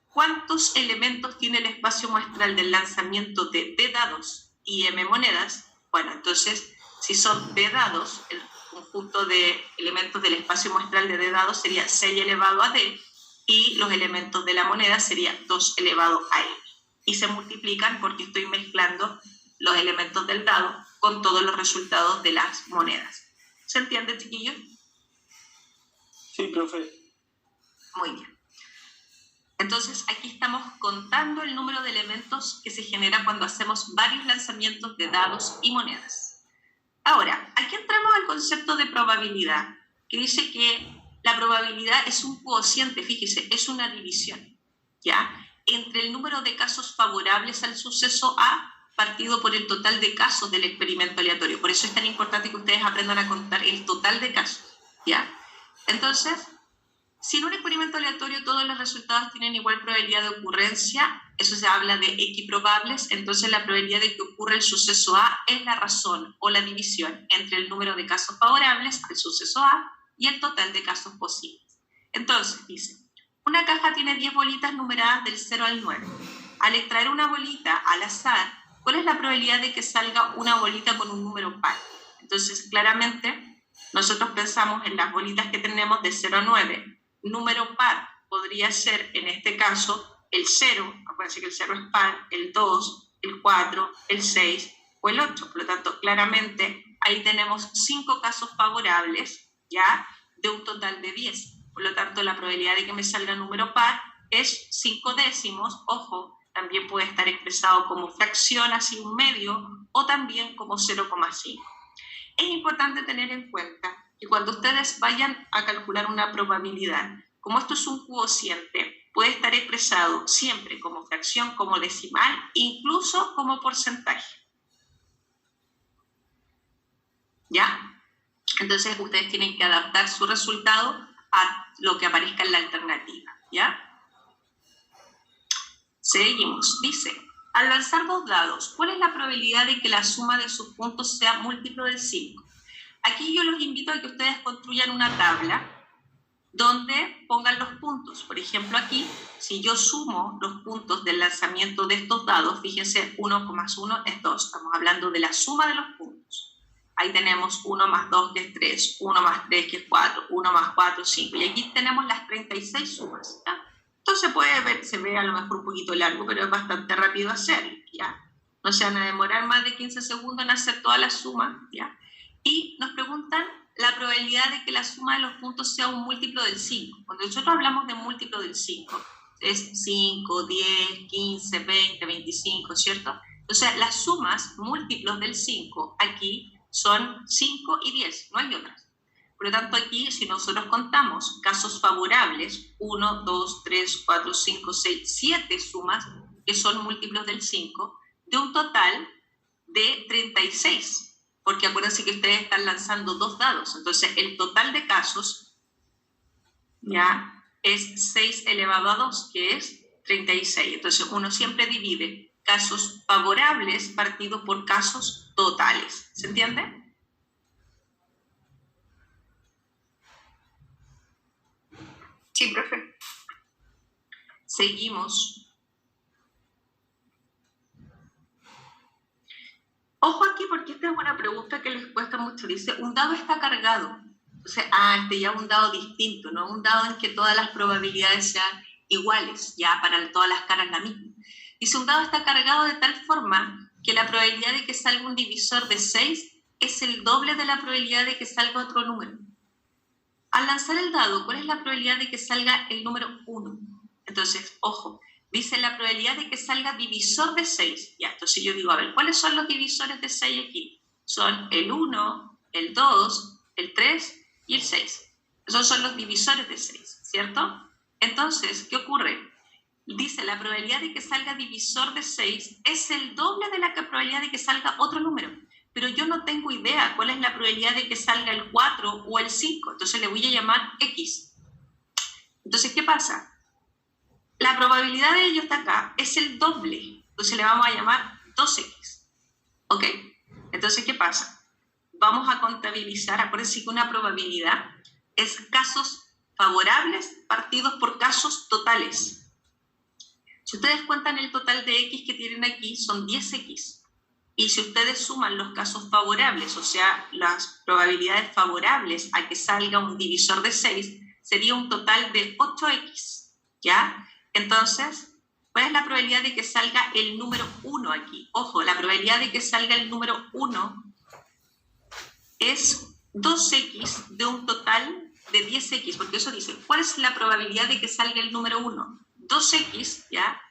cuántos elementos tiene el espacio muestral del lanzamiento de D dados y M monedas, bueno, entonces, si son D dados, el conjunto de elementos del espacio muestral de D dados sería 6 elevado a D, y los elementos de la moneda sería 2 elevado a M. Y se multiplican porque estoy mezclando los elementos del dado con todos los resultados de las monedas. ¿Se entiende, chiquillos? Sí, profe. Muy bien. Entonces, aquí estamos contando el número de elementos que se genera cuando hacemos varios lanzamientos de dados y monedas. Ahora, aquí entramos al concepto de probabilidad, que dice que la probabilidad es un cociente, fíjese, es una división, ¿ya? Entre el número de casos favorables al suceso A partido por el total de casos del experimento aleatorio. Por eso es tan importante que ustedes aprendan a contar el total de casos, ¿ya? Entonces, si en un experimento aleatorio todos los resultados tienen igual probabilidad de ocurrencia, eso se habla de equiprobables, entonces la probabilidad de que ocurra el suceso A es la razón o la división entre el número de casos favorables al suceso A y el total de casos posibles. Entonces, dice, Una caja tiene 10 bolitas numeradas del 0 al 9. Al extraer una bolita al azar, ¿cuál es la probabilidad de que salga una bolita con un número par? Entonces, claramente, nosotros pensamos en las bolitas que tenemos de 0 a 9. Número par podría ser, en este caso, el 0, acuérdense que el 0 es par, el 2, el 4, el 6 o el 8. Por lo tanto, claramente, ahí tenemos 5 casos favorables, ¿ya?, de un total de 10. Por lo tanto, la probabilidad de que me salga número par es 5 décimos. Ojo, también puede estar expresado como fracción, así un medio, o también como 0,5. Es importante tener en cuenta que cuando ustedes vayan a calcular una probabilidad, como esto es un cociente, puede estar expresado siempre como fracción, como decimal, incluso como porcentaje. ¿Ya? Entonces ustedes tienen que adaptar su resultado a lo que aparezca en la alternativa, ¿ya? Seguimos. Dice, al lanzar 2 dados, ¿cuál es la probabilidad de que la suma de sus puntos sea múltiplo del 5? Aquí yo los invito a que ustedes construyan una tabla donde pongan los puntos. Por ejemplo, aquí, si yo sumo los puntos del lanzamiento de estos dados, fíjense, 1 más 1 es 2. Estamos hablando de la suma de los puntos. Ahí tenemos 1 más 2, que es 3, 1 más 3, que es 4, 1 más 4, 5. Y aquí tenemos las 36 sumas, ¿ya? Entonces puede ver, se ve a lo mejor un poquito largo, pero es bastante rápido hacerlo, ¿ya? No se van a demorar más de 15 segundos en hacer todas las sumas, ¿ya? Y nos preguntan la probabilidad de que la suma de los puntos sea un múltiplo del 5. Cuando nosotros hablamos de múltiplo del 5, es 5, 10, 15, 20, 25, ¿cierto? Entonces, las sumas múltiplos del 5 aquí son 5 y 10, no hay otras. Por lo tanto, aquí, si nosotros contamos casos favorables, 1, 2, 3, 4, 5, 6, 7 sumas que son múltiplos del 5, de un total de 36. Porque acuérdense que ustedes están lanzando 2 dados. Entonces, el total de casos ya es 6 elevado a 2, que es 36. Entonces, uno siempre divide casos favorables partido por casos totales. ¿Se entiende? Sí, profe. Seguimos. Ojo aquí porque esta es una pregunta que les cuesta mucho. Dice, un dado está cargado. Entonces, este ya es un dado distinto, no un dado en que todas las probabilidades sean iguales, ya para todas las caras la misma. Dice, un dado está cargado de tal forma que la probabilidad de que salga un divisor de 6 es el doble de la probabilidad de que salga otro número. Al lanzar el dado, ¿cuál es la probabilidad de que salga el número 1? Entonces, ojo, dice la probabilidad de que salga divisor de 6. Ya, entonces yo digo, a ver, ¿cuáles son los divisores de 6 aquí? Son el 1, el 2, el 3 y el 6. Esos son los divisores de 6, ¿cierto? Entonces, ¿qué ocurre? Dice, la probabilidad de que salga divisor de 6 es el doble de la probabilidad de que salga otro número. Pero yo no tengo idea cuál es la probabilidad de que salga el 4 o el 5. Entonces le voy a llamar X. Entonces, ¿qué pasa? La probabilidad de ello está acá, es el doble. Entonces le vamos a llamar 2X. ¿Ok? Entonces, ¿qué pasa? Vamos a contabilizar, acuérdense que una probabilidad es casos favorables partidos por casos totales. Si ustedes cuentan el total de X que tienen aquí, son 10X. Y si ustedes suman los casos favorables, o sea, las probabilidades favorables a que salga un divisor de 6, sería un total de 8X, ¿ya? Entonces, ¿cuál es la probabilidad de que salga el número 1 aquí? Ojo, la probabilidad de que salga el número 1 es 2X de un total de 10X, porque eso dice, ¿cuál es la probabilidad de que salga el número 1? 2X, ¿ya?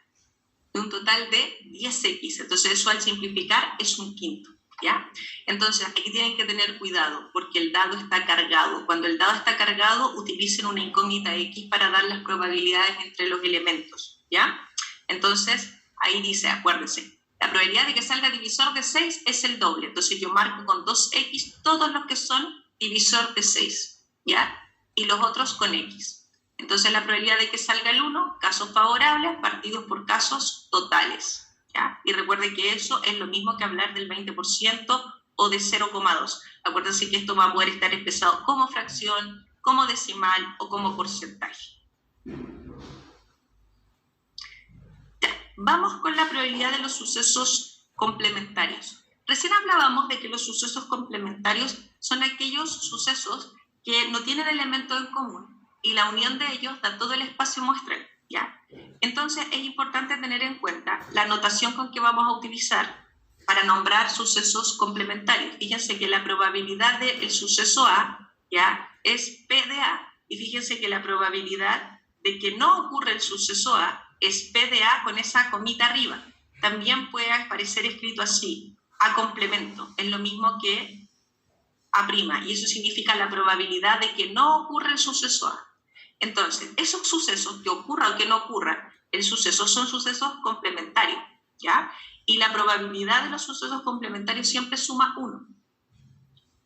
De un total de 10X. Entonces, eso al simplificar es un quinto, ¿ya? Entonces, aquí tienen que tener cuidado, porque el dado está cargado. Cuando el dado está cargado, utilicen una incógnita X para dar las probabilidades entre los elementos, ¿ya? Entonces, ahí dice, acuérdense, la probabilidad de que salga divisor de 6 es el doble. Entonces, yo marco con 2X todos los que son divisor de 6, ¿ya? Y los otros con X. Entonces, la probabilidad de que salga el 1, casos favorables, partidos por casos totales, ¿ya? Y recuerden que eso es lo mismo que hablar del 20% o de 0,2. Acuérdense que esto va a poder estar expresado como fracción, como decimal o como porcentaje. vamos con la probabilidad de los sucesos complementarios. Recién hablábamos de que los sucesos complementarios son aquellos sucesos que no tienen elementos en común y la unión de ellos da todo el espacio muestral, ¿ya? Entonces es importante tener en cuenta la notación con que vamos a utilizar para nombrar sucesos complementarios. Fíjense que la probabilidad del suceso A, ¿ya?, es P de A. Y fíjense que la probabilidad de que no ocurra el suceso A es P de A con esa comita arriba. También puede aparecer escrito así, A complemento. Es lo mismo que A', y eso significa la probabilidad de que no ocurra el suceso A. Entonces, esos sucesos, que ocurra o que no ocurra el suceso, son sucesos complementarios, ¿ya? Y la probabilidad de los sucesos complementarios siempre suma 1.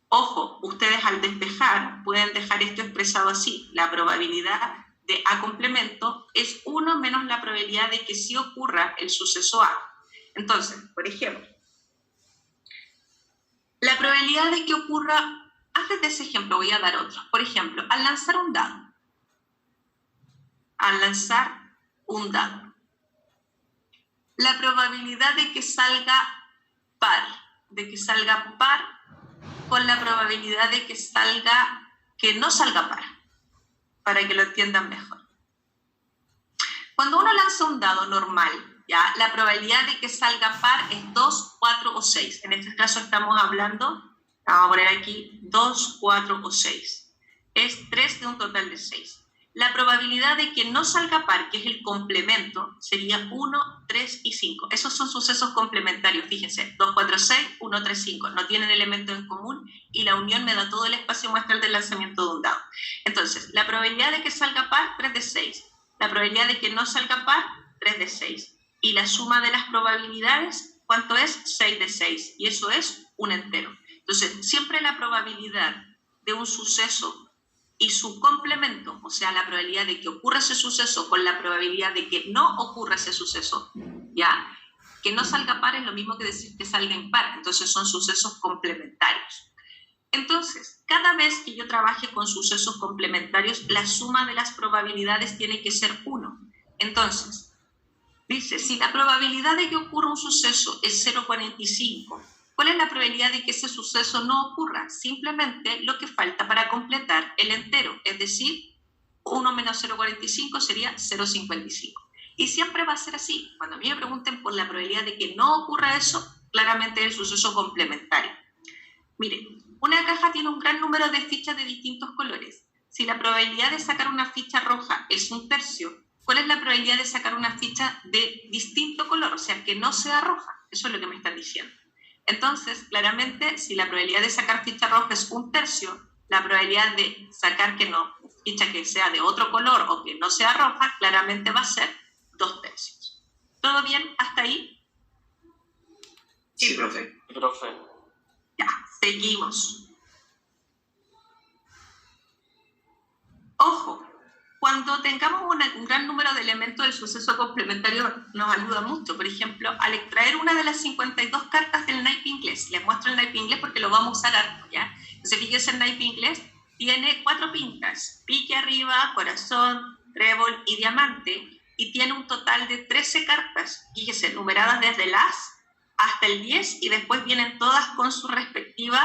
Ojo, ustedes al despejar pueden dejar esto expresado así. La probabilidad de A complemento es 1 menos la probabilidad de que sí ocurra el suceso A. Entonces, por ejemplo, la probabilidad de que ocurra, antes de ese ejemplo voy a dar otro. Por ejemplo, al lanzar un dado. La probabilidad de que salga par con la probabilidad de que no salga par, para que lo entiendan mejor. Cuando uno lanza un dado normal, ¿ya?, la probabilidad de que salga par es 2, 4 o 6. En este caso estamos hablando, vamos a poner aquí 2, 4 o 6. Es 3 de un total de 6. La probabilidad de que no salga par, que es el complemento, sería 1, 3 y 5. Esos son sucesos complementarios, fíjense, 2, 4, 6, 1, 3, 5. No tienen elementos en común y la unión me da todo el espacio muestral del lanzamiento de un dado. Entonces, la probabilidad de que salga par, 3 de 6. La probabilidad de que no salga par, 3 de 6. Y la suma de las probabilidades, ¿cuánto es? 6 de 6. Y eso es un entero. Entonces, siempre la probabilidad de un suceso y su complemento, o sea, la probabilidad de que ocurra ese suceso con la probabilidad de que no ocurra ese suceso, ¿ya?, que no salga par es lo mismo que decir que salga impar. Entonces son sucesos complementarios. Entonces, cada vez que yo trabaje con sucesos complementarios, la suma de las probabilidades tiene que ser 1. Entonces, dice, si la probabilidad de que ocurra un suceso es 0,45, ¿cuál es la probabilidad de que ese suceso no ocurra? Simplemente lo que falta para completar el entero, es decir, 1 menos 0,45 sería 0,55. Y siempre va a ser así. Cuando a mí me pregunten por la probabilidad de que no ocurra eso, claramente es el suceso complementario. Miren, una caja tiene un gran número de fichas de distintos colores. Si la probabilidad de sacar una ficha roja es 1/3, ¿cuál es la probabilidad de sacar una ficha de distinto color? O sea, que no sea roja. Eso es lo que me están diciendo. Entonces, claramente, si la probabilidad de sacar ficha roja es 1/3, la probabilidad de sacar ficha que sea de otro color o que no sea roja, claramente va a ser 2/3. ¿Todo bien hasta ahí? Sí, profe. Profe. Ya, seguimos. Ojo, cuando tengamos un gran número de elementos del suceso complementario nos ayuda mucho. Por ejemplo, al extraer una de las 52 cartas del naipe inglés, les muestro el naipe inglés porque lo vamos a usar harto, ¿ya? Entonces, fíjense, el naipe inglés tiene 4 pintas, pique arriba, corazón, trébol y diamante, y tiene un total de 13 cartas, fíjense, numeradas desde el as hasta el 10, y después vienen todas con sus respectivos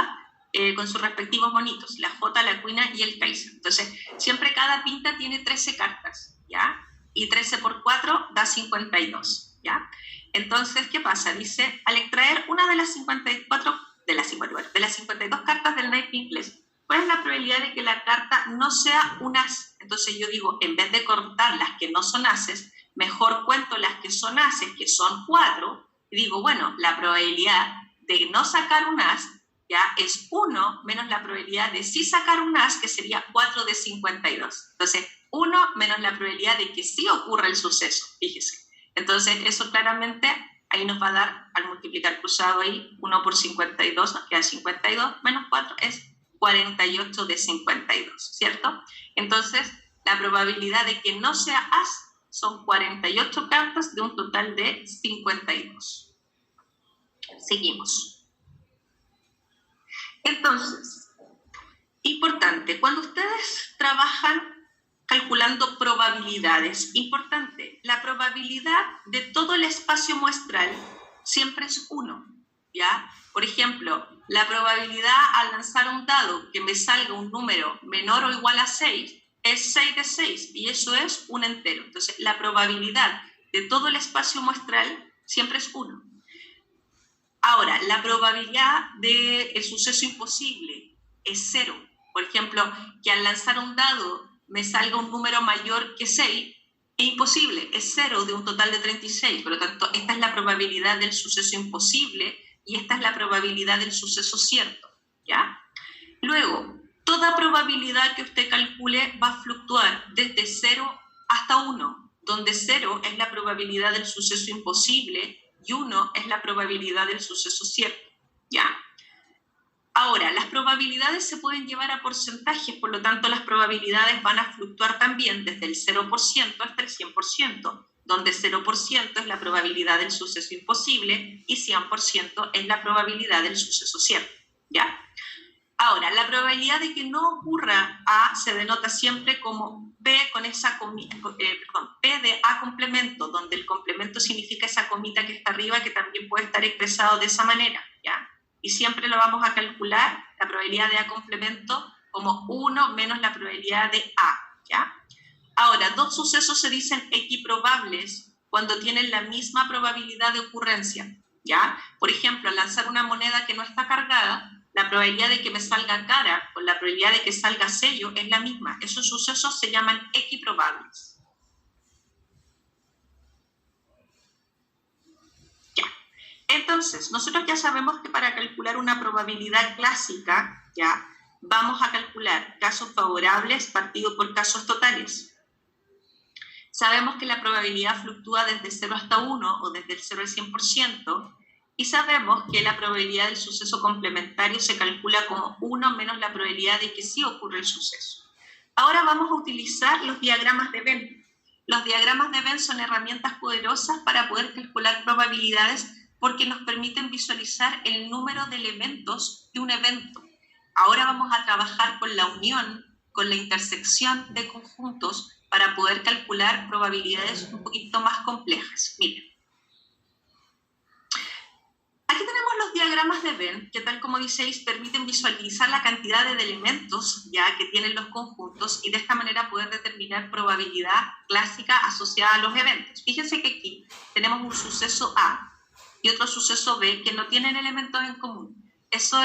monitos, la J, la Queen y el Kaiser. Entonces, siempre cada pinta tiene 13 cartas, ¿ya? Y 13 por 4 da 52, ¿ya? Entonces, ¿qué pasa? Dice, al extraer una de las 52 cartas del naipe inglés, ¿cuál es la probabilidad de que la carta no sea un as? Entonces yo digo, en vez de contar las que no son ases, mejor cuento las que son ases, que son 4, y digo, bueno, la probabilidad de no sacar un as, ya, es 1 menos la probabilidad de sí sacar un as, que sería 4 de 52. Entonces, 1 menos la probabilidad de que sí ocurra el suceso, fíjese. Entonces, eso claramente ahí nos va a dar, al multiplicar cruzado ahí, 1 por 52, nos queda 52, menos 4 es 48 de 52, ¿cierto? Entonces, la probabilidad de que no sea as son 48 cartas de un total de 52. Seguimos. Entonces, importante, cuando ustedes trabajan calculando probabilidades, importante, la probabilidad de todo el espacio muestral siempre es 1, ¿ya? Por ejemplo, la probabilidad al lanzar un dado que me salga un número menor o igual a 6 es 6 de 6 y eso es un entero. Entonces, la probabilidad de todo el espacio muestral siempre es 1. Ahora, la probabilidad del suceso imposible es 0. Por ejemplo, que al lanzar un dado me salga un número mayor que 6, es imposible, es 0 de un total de 36. Por lo tanto, esta es la probabilidad del suceso imposible y esta es la probabilidad del suceso cierto, ¿ya? Luego, toda probabilidad que usted calcule va a fluctuar desde 0 hasta 1, donde 0 es la probabilidad del suceso imposible y 1 es la probabilidad del suceso cierto, ¿ya? Ahora, las probabilidades se pueden llevar a porcentajes, por lo tanto las probabilidades van a fluctuar también desde el 0% hasta el 100%, donde 0% es la probabilidad del suceso imposible y 100% es la probabilidad del suceso cierto, ¿ya? Ahora, la probabilidad de que no ocurra A se denota siempre como P con esa P de A complemento, donde el complemento significa esa comita que está arriba, que también puede estar expresado de esa manera, ¿ya? Y siempre lo vamos a calcular, la probabilidad de A complemento, como 1 menos la probabilidad de A, ¿ya? Ahora, dos sucesos se dicen equiprobables cuando tienen la misma probabilidad de ocurrencia, ¿ya? Por ejemplo, al lanzar una moneda que no está cargada, la probabilidad de que me salga cara con la probabilidad de que salga sello es la misma. Esos sucesos se llaman equiprobables. Ya. Entonces, nosotros ya sabemos que para calcular una probabilidad clásica, ya, vamos a calcular casos favorables partido por casos totales. Sabemos que la probabilidad fluctúa desde 0 hasta 1 o desde el 0 al 100%, y sabemos que la probabilidad del suceso complementario se calcula como 1 menos la probabilidad de que sí ocurre el suceso. Ahora vamos a utilizar los diagramas de Venn. Los diagramas de Venn son herramientas poderosas para poder calcular probabilidades porque nos permiten visualizar el número de elementos de un evento. Ahora vamos a trabajar con la unión, con la intersección de conjuntos para poder calcular probabilidades un poquito más complejas. Miren. Aquí tenemos los diagramas de Venn, que tal como diceis, permiten visualizar la cantidad de elementos ya que tienen los conjuntos y de esta manera poder determinar probabilidad clásica asociada a los eventos. Fíjense que aquí tenemos un suceso A y otro suceso B que no tienen elementos en común. Esos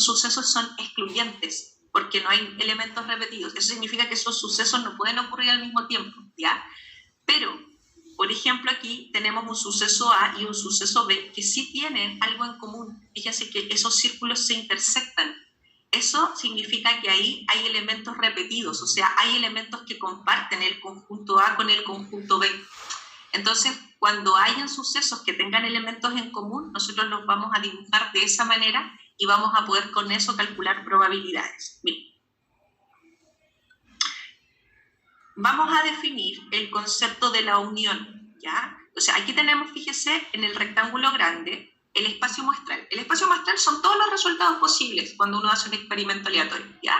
sucesos son excluyentes porque no hay elementos repetidos. Eso significa que esos sucesos no pueden ocurrir al mismo tiempo, ¿ya? Pero por ejemplo, aquí tenemos un suceso A y un suceso B que sí tienen algo en común. Fíjense que esos círculos se intersectan. Eso significa que ahí hay elementos repetidos, o sea, hay elementos que comparten el conjunto A con el conjunto B. Entonces, cuando hayan sucesos que tengan elementos en común, nosotros los vamos a dibujar de esa manera y vamos a poder con eso calcular probabilidades. Miren. Vamos a definir el concepto de la unión, ¿ya? O sea, aquí tenemos, fíjese, en el rectángulo grande, el espacio muestral. El espacio muestral son todos los resultados posibles cuando uno hace un experimento aleatorio, ¿ya?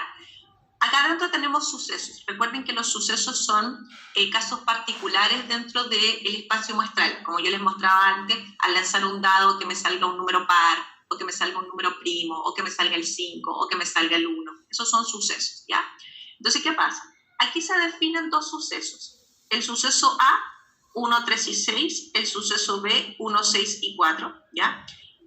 Acá dentro tenemos sucesos. Recuerden que los sucesos son casos particulares dentro del espacio muestral. Como yo les mostraba antes, al lanzar un dado que me salga un número par, o que me salga un número primo, o que me salga el 5, o que me salga el 1. Esos son sucesos, ¿ya? Entonces, ¿qué pasa? Aquí se definen dos sucesos. El suceso A, 1, 3 y 6. El suceso B, 1, 6 y 4. ¿Ya?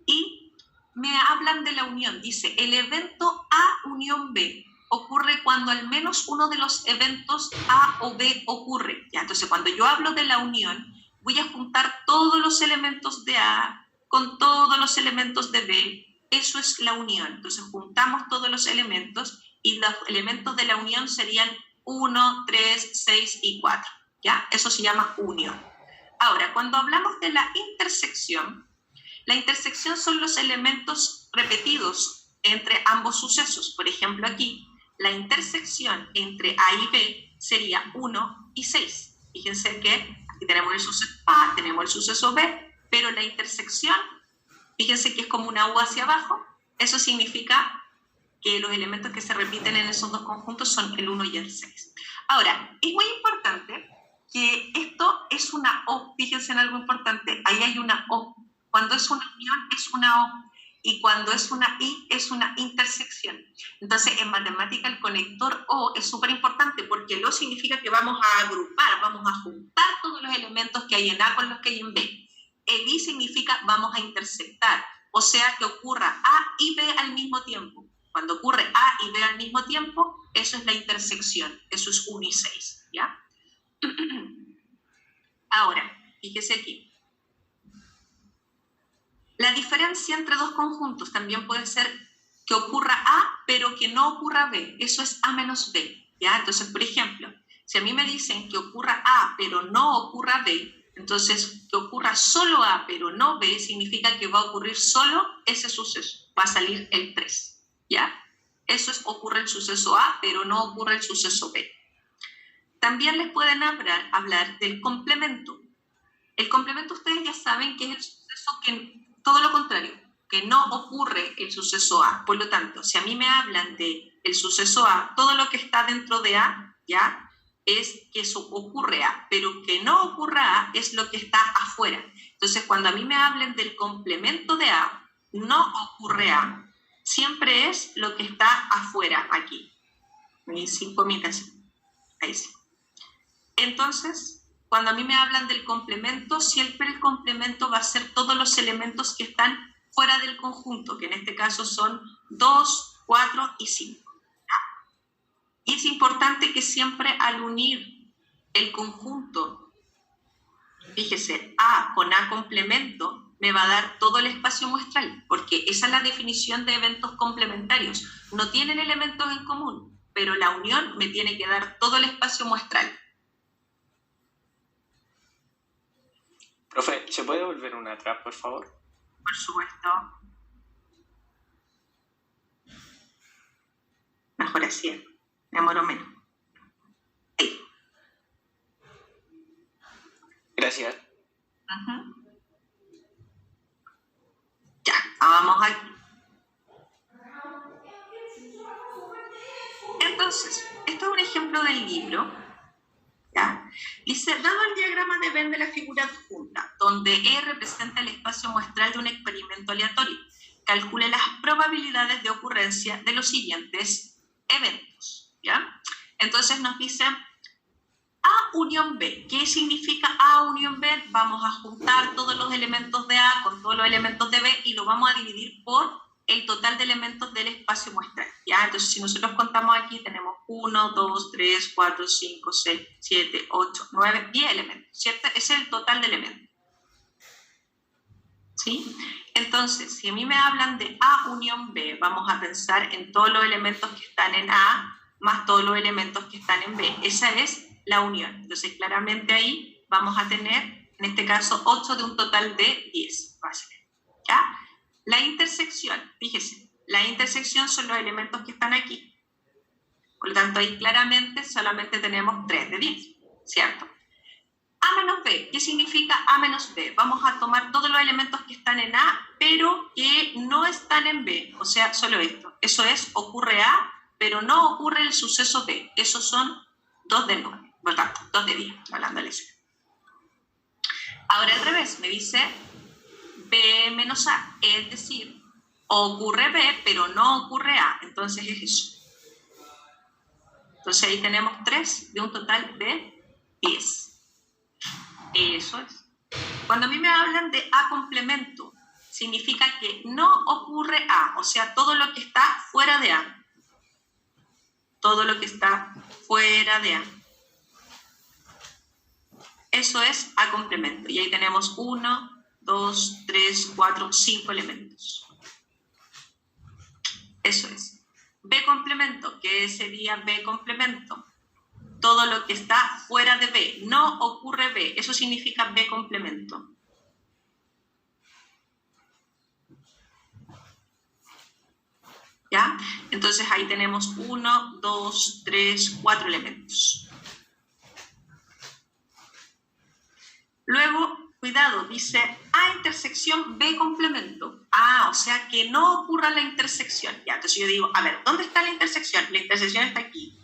Y me hablan de la unión. Dice, el evento A unión B ocurre cuando al menos uno de los eventos A o B ocurre. ¿Ya? Entonces, cuando yo hablo de la unión, voy a juntar todos los elementos de A con todos los elementos de B. Eso es la unión. Entonces, juntamos todos los elementos y los elementos de la unión serían 1, 3, 6 y 4, ¿ya? Eso se llama unión. Ahora, cuando hablamos de la intersección son los elementos repetidos entre ambos sucesos. Por ejemplo, aquí, la intersección entre A y B sería 1 y 6. Fíjense que aquí tenemos el suceso A, tenemos el suceso B, pero la intersección, fíjense que es como una U hacia abajo. Eso significa que los elementos que se repiten en esos dos conjuntos son el 1 y el 6. Ahora, es muy importante que esto es una O. Fíjense en algo importante. Ahí hay una O. Cuando es una unión es una O. Y cuando es una I es una intersección. Entonces, en matemática el conector O es súper importante porque el O significa que vamos a agrupar, vamos a juntar todos los elementos que hay en A con los que hay en B. El I significa vamos a intersectar, o sea que ocurra A y B al mismo tiempo. Cuando ocurre A y B al mismo tiempo, eso es la intersección, eso es 1 y 6, ¿ya? Ahora, fíjese aquí. La diferencia entre dos conjuntos también puede ser que ocurra A, pero que no ocurra B. Eso es A menos B, ¿ya? Entonces, por ejemplo, si a mí me dicen que ocurra A, pero no ocurra B, entonces que ocurra solo A, pero no B, significa que va a ocurrir solo ese suceso. Va a salir el 3, ¿ya? Eso es, ocurre el suceso A, pero no ocurre el suceso B. También les pueden hablar del complemento. El complemento ustedes ya saben que es el suceso que... todo lo contrario, que no ocurre el suceso A. Por lo tanto, si a mí me hablan de el suceso A, todo lo que está dentro de A, ¿ya? Es que eso ocurre A, pero que no ocurra A es lo que está afuera. Entonces, cuando a mí me hablen del complemento de A, no ocurre A, siempre es lo que está afuera aquí. Mis 5 mitas. Ahí sí. Entonces, cuando a mí me hablan del complemento, siempre el complemento va a ser todos los elementos que están fuera del conjunto, que en este caso son 2, 4 y 5. Y es importante que siempre al unir el conjunto, fíjese, A con A complemento, me va a dar todo el espacio muestral, porque esa es la definición de eventos complementarios. No tienen elementos en común, pero la unión me tiene que dar todo el espacio muestral. Profe, ¿se puede volver una atrás, por favor? Por supuesto. Mejor así, me demoro menos. Ahí. Gracias. Ya, vamos aquí. Entonces, esto es un ejemplo del libro. ¿Ya? Dice, dado el diagrama de Venn de la figura adjunta, donde E representa el espacio muestral de un experimento aleatorio, calcule las probabilidades de ocurrencia de los siguientes eventos, ¿ya? Entonces nos dice A unión B. ¿Qué significa A unión B? Vamos a juntar todos los elementos de A con todos los elementos de B y lo vamos a dividir por el total de elementos del espacio muestral, ¿ya? Entonces, si nosotros contamos aquí, tenemos 1, 2, 3, 4, 5, 6, 7, 8, 9, 10 elementos, ¿cierto? Ese es el total de elementos, ¿sí? Entonces, si a mí me hablan de A unión B, vamos a pensar en todos los elementos que están en A más todos los elementos que están en B. Esa es la unión. Entonces, claramente ahí vamos a tener, en este caso, 8 de un total de 10, ¿ya? La intersección, fíjese, la intersección son los elementos que están aquí. Por lo tanto, ahí claramente solamente tenemos 3 de 10, ¿cierto? A menos B, ¿qué significa A menos B? Vamos a tomar todos los elementos que están en A, pero que no están en B, o sea, solo esto. Eso es, ocurre A, pero no ocurre el suceso B. Esos son 2 de 9, por tanto, 2 de 10, hablando de eso. Ahora al revés, me dice B menos A, es decir, ocurre B, pero no ocurre A, entonces es eso. Entonces ahí tenemos 3 de un total de 10. Eso es. Cuando a mí me hablan de A complemento, significa que no ocurre A, o sea, todo lo que está fuera de A. Todo lo que está fuera de A. Eso es A complemento. Y ahí tenemos 1, 2, 3, 4, 5 elementos. Eso es. B complemento, ¿qué sería B complemento? Todo lo que está fuera de B. No ocurre B. Eso significa B complemento. ¿Ya? Entonces ahí tenemos 1, 2, 3, 4 elementos. Luego, cuidado, dice A intersección B complemento. Ah, o sea que no ocurra la intersección. Ya, entonces yo digo, a ver, ¿dónde está la intersección? La intersección está aquí.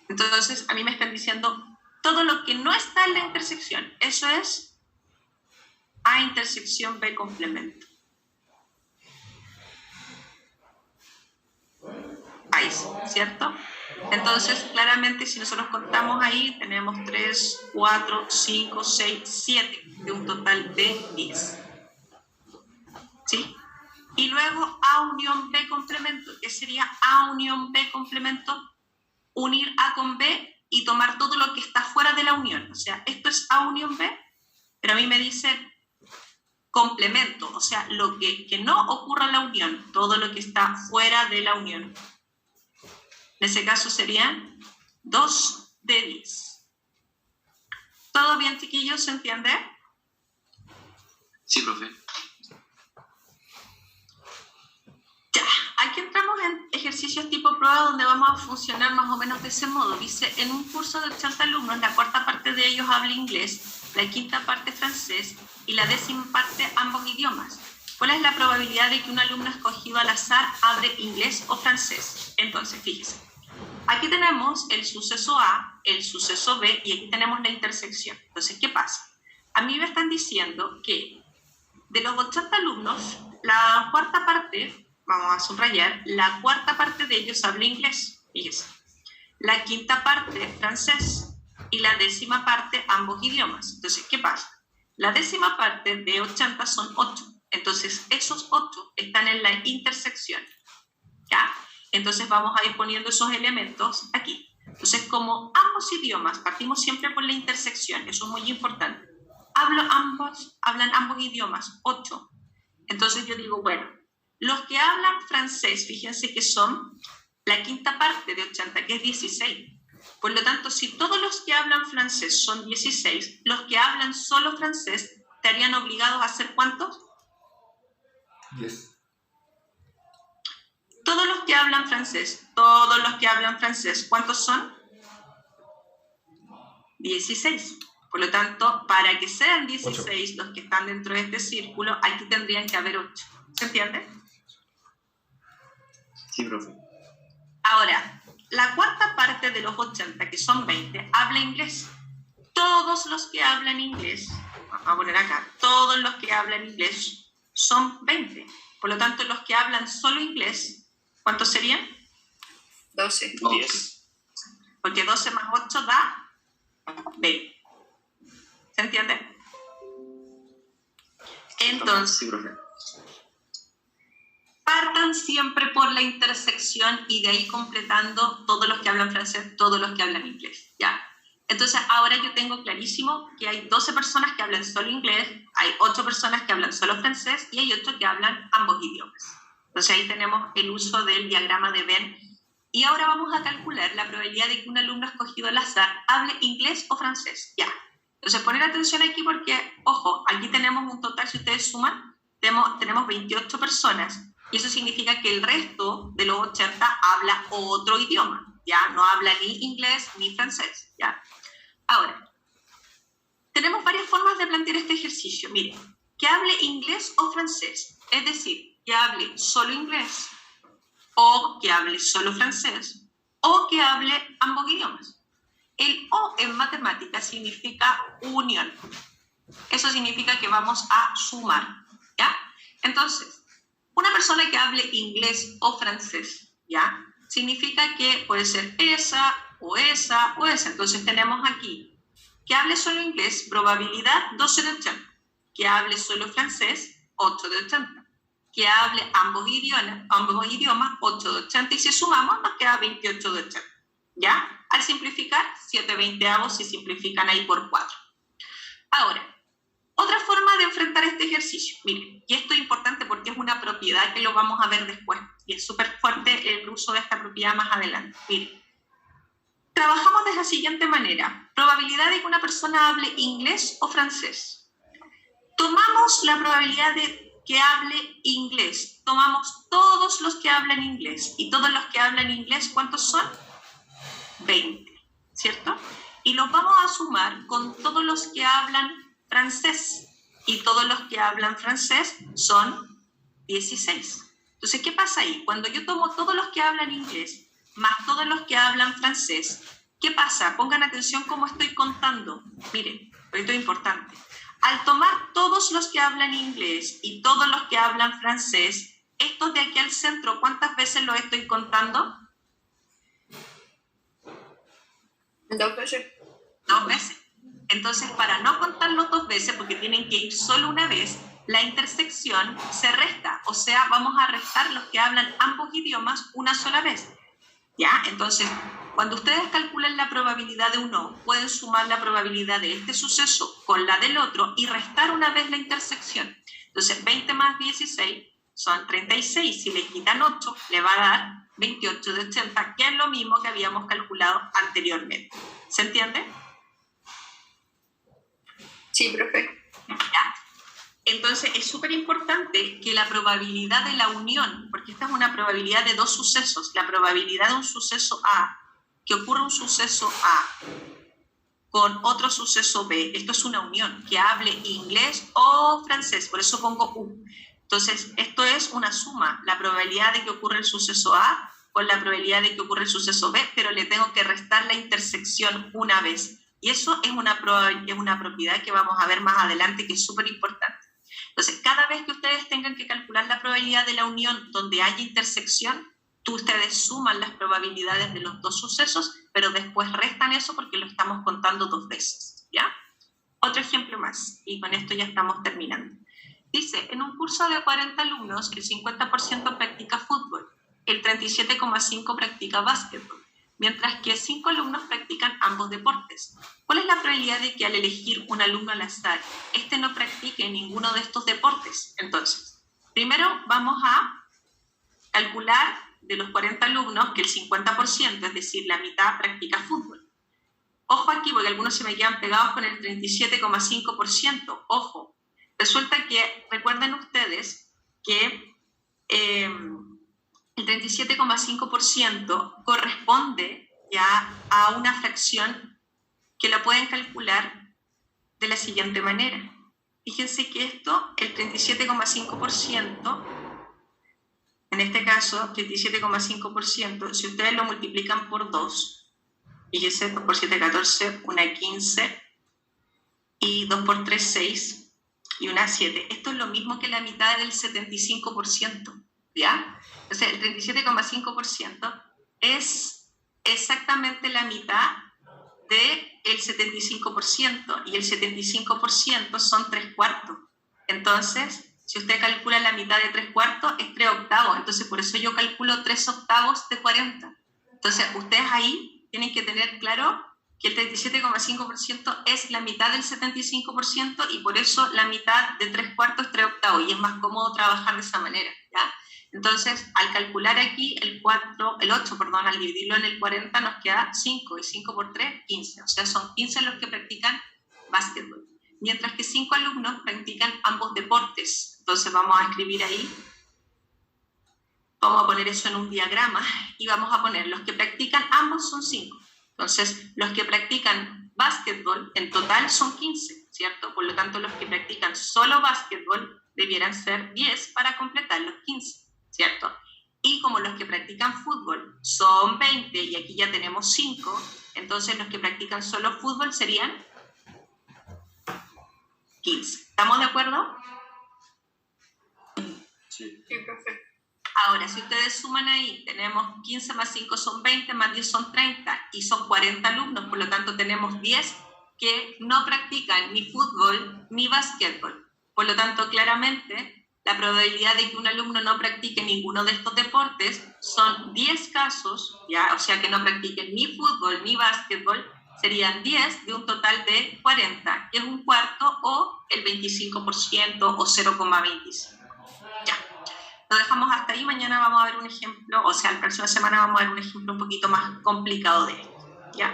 Entonces a mí me están diciendo todo lo que no está en la intersección. Eso es A intersección B complemento. Ahí, ¿cierto? Entonces, claramente, si nosotros contamos ahí, tenemos 3, 4, 5, 6, 7, de un total de 10. ¿Sí? Y luego A unión B complemento. ¿Qué sería A unión B complemento? Unir A con B y tomar todo lo que está fuera de la unión. O sea, esto es A unión B, pero a mí me dice complemento, o sea, lo que no ocurra en la unión, todo lo que está fuera de la unión. En ese caso serían 2 de 10. ¿Todo bien, chiquillos? ¿Se entiende? Sí, profe. Ya, aquí entramos en ejercicios tipo prueba donde vamos a funcionar más o menos de ese modo. Dice, en un curso de 80 alumnos, la cuarta parte de ellos habla inglés, la quinta parte francés y la 10ª parte ambos idiomas. ¿Cuál es la probabilidad de que un alumno escogido al azar hable inglés o francés? Entonces, fíjense. Aquí tenemos el suceso A, el suceso B y aquí tenemos la intersección. Entonces, ¿qué pasa? A mí me están diciendo que de los 80 alumnos, la cuarta parte, vamos a subrayar, la cuarta parte de ellos habla inglés, fíjense. La quinta parte francés y la 10ª parte ambos idiomas. Entonces, ¿qué pasa? La 10ª parte de 80 son 8. Entonces, esos 8 están en la intersección. ¿Ya? Entonces vamos a ir poniendo esos elementos aquí. Entonces, como ambos idiomas, partimos siempre por la intersección, eso es muy importante. Hablan ambos idiomas, 8. Entonces yo digo, bueno, los que hablan francés, fíjense que son la quinta parte de 80, que es 16. Por lo tanto, si todos los que hablan francés son 16, los que hablan solo francés estarían obligados a hacer ¿cuántos? 10. Todos los que hablan francés, ¿cuántos son? 16. Por lo tanto, para que sean 16 los que están dentro de este círculo, aquí tendrían que haber 8. ¿Se entiende? Sí, profe. Ahora, la cuarta parte de los 80, que son 20, habla inglés. Todos los que hablan inglés, vamos a poner acá, todos los que hablan inglés son 20. Por lo tanto, los que hablan solo inglés, ¿cuántos serían? 12. 10. Porque 12 más 8 da 20. ¿Se entiende? Entonces, Sí, profe. partan siempre por la intersección y de ahí completando todos los que hablan francés, todos los que hablan inglés, ¿ya? Entonces, ahora yo tengo clarísimo que hay 12 personas que hablan solo inglés, hay 8 personas que hablan solo francés y hay 8 que hablan ambos idiomas. Entonces, ahí tenemos el uso del diagrama de Venn. Y ahora vamos a calcular la probabilidad de que un alumno escogido al azar hable inglés o francés, ¿ya? Entonces, poner atención aquí porque, ojo, aquí tenemos un total, si ustedes suman, tenemos 28 personas. Y eso significa que el resto de los 80 habla otro idioma, ¿ya? No habla ni inglés ni francés, ¿ya? Ahora, tenemos varias formas de plantear este ejercicio. Miren, que hable inglés o francés, es decir, que hable solo inglés, o que hable solo francés, o que hable ambos idiomas. El O en matemáticas significa unión. Eso significa que vamos a sumar, ¿ya? Entonces, una persona que hable inglés o francés, ¿ya? Significa que puede ser esa, o esa, o esa. Entonces tenemos aquí, que hable solo inglés, probabilidad 12 de 80. Que hable solo francés, 8 de 80. Que hable ambos idiomas, 8 de 80. Y si sumamos, nos queda 28 de 80. ¿Ya? Al simplificar, 7/20 se simplifican ahí por 4. Ahora, otra forma de enfrentar este ejercicio, miren, y esto es importante porque es una propiedad que lo vamos a ver después, y es súper fuerte el uso de esta propiedad más adelante. Miren, trabajamos de la siguiente manera, probabilidad de que una persona hable inglés o francés. Tomamos la probabilidad de que hable inglés, tomamos todos los que hablan inglés, y todos los que hablan inglés, ¿cuántos son? 20, ¿cierto? Y los vamos a sumar con todos los que hablan francés, y todos los que hablan francés son 16. Entonces, ¿qué pasa ahí? Cuando yo tomo todos los que hablan inglés más todos los que hablan francés, ¿Qué pasa? Pongan atención cómo estoy contando. Miren, esto es importante. Al tomar todos los que hablan inglés y todos los que hablan francés, estos de aquí al centro, ¿cuántas veces los estoy contando? 2 veces. 2 veces. Entonces, para no contarlos 2 veces, porque tienen que ir solo una vez, la intersección se resta. O sea, vamos a restar los que hablan ambos idiomas una sola vez. ¿Ya? Entonces, cuando ustedes calculan la probabilidad de uno, pueden sumar la probabilidad de este suceso con la del otro y restar una vez la intersección. Entonces, 20 más 16 son 36. Si le quitan 8, le va a dar 28 de 80, que es lo mismo que habíamos calculado anteriormente. ¿Se entiende? Sí, profe. ¿Ya? Entonces, es súper importante que la probabilidad de la unión, porque esta es una probabilidad de 2 sucesos, la probabilidad de un suceso A, que ocurra un suceso A con otro suceso B, esto es una unión, que hable inglés o francés, por eso pongo U. Entonces, esto es una suma, la probabilidad de que ocurra el suceso A con la probabilidad de que ocurra el suceso B, pero le tengo que restar la intersección una vez. Y eso es una propiedad que vamos a ver más adelante, que es súper importante. Entonces, cada vez que ustedes tengan que calcular la probabilidad de la unión donde haya intersección, ustedes suman las probabilidades de los 2 sucesos, pero después restan eso porque lo estamos contando 2 veces, ¿ya? Otro ejemplo más, y con esto ya estamos terminando. Dice, en un curso de 40 alumnos, el 50% practica fútbol, el 37,5% practica básquetbol, mientras que 5 alumnos practican ambos deportes. ¿Cuál es la probabilidad de que al elegir un alumno al azar, este no practique ninguno de estos deportes? Entonces, primero vamos a calcular de los 40 alumnos que el 50%, es decir, la mitad, practica fútbol. Ojo aquí, porque algunos se me quedan pegados con el 37,5%. Ojo, resulta que, recuerden ustedes que el 37,5% corresponde ya a una fracción que la pueden calcular de la siguiente manera. Fíjense que esto, el 37,5%, en este caso, 37,5%, si ustedes lo multiplican por 2, fíjense, 2 por 7, 14, 1, 15, y 2 por 3, 6, y 1, 7. Esto es lo mismo que la mitad del 75%, ¿ya? Entonces, el 37,5% es exactamente la mitad del 75%, y el 75% son 3/4. Entonces, si usted calcula la mitad de 3/4, es 3/8. Entonces, por eso yo calculo 3/8 de 40. Entonces, ustedes ahí tienen que tener claro que el 37,5% es la mitad del 75%, y por eso la mitad de 3/4 es 3/8, y es más cómodo trabajar de esa manera, ¿ya? Entonces, al calcular aquí el 8, al dividirlo en el 40, nos queda 5, y 5 por 3, 15. O sea, son 15 los que practican básquetbol. Mientras que 5 alumnos practican ambos deportes. Entonces, vamos a escribir ahí, vamos a poner eso en un diagrama, y vamos a poner los que practican ambos son 5. Entonces, los que practican básquetbol en total son 15, ¿cierto? Por lo tanto, los que practican solo básquetbol debieran ser 10 para completar los 15. ¿Cierto? Y como los que practican fútbol son 20, y aquí ya tenemos 5, entonces los que practican solo fútbol serían 15. ¿Estamos de acuerdo? Sí. Sí, profe. Ahora, si ustedes suman ahí, tenemos 15 más 5 son 20, más 10 son 30, y son 40 alumnos, por lo tanto tenemos 10 que no practican ni fútbol ni básquetbol. Por lo tanto, claramente, la probabilidad de que un alumno no practique ninguno de estos deportes son 10 casos, ¿ya? O sea, que no practiquen ni fútbol ni básquetbol, serían 10 de un total de 40, que es un cuarto, o el 25%, o 0,25. Ya. Lo dejamos hasta ahí. Mañana vamos a ver un ejemplo, o sea, la próxima semana vamos a ver un ejemplo un poquito más complicado de esto, ¿ya?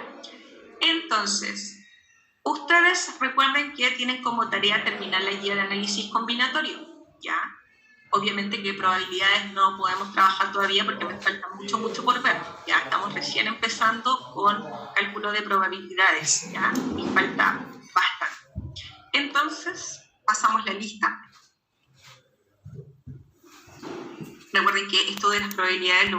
Entonces, ustedes recuerden que tienen como tarea terminar la guía de análisis combinatorio, ¿ya? Obviamente que probabilidades no podemos trabajar todavía porque me falta mucho por ver. Ya estamos recién empezando con cálculo de probabilidades, ¿ya? Y falta bastante. Entonces, pasamos la lista. Recuerden que esto de las probabilidades lo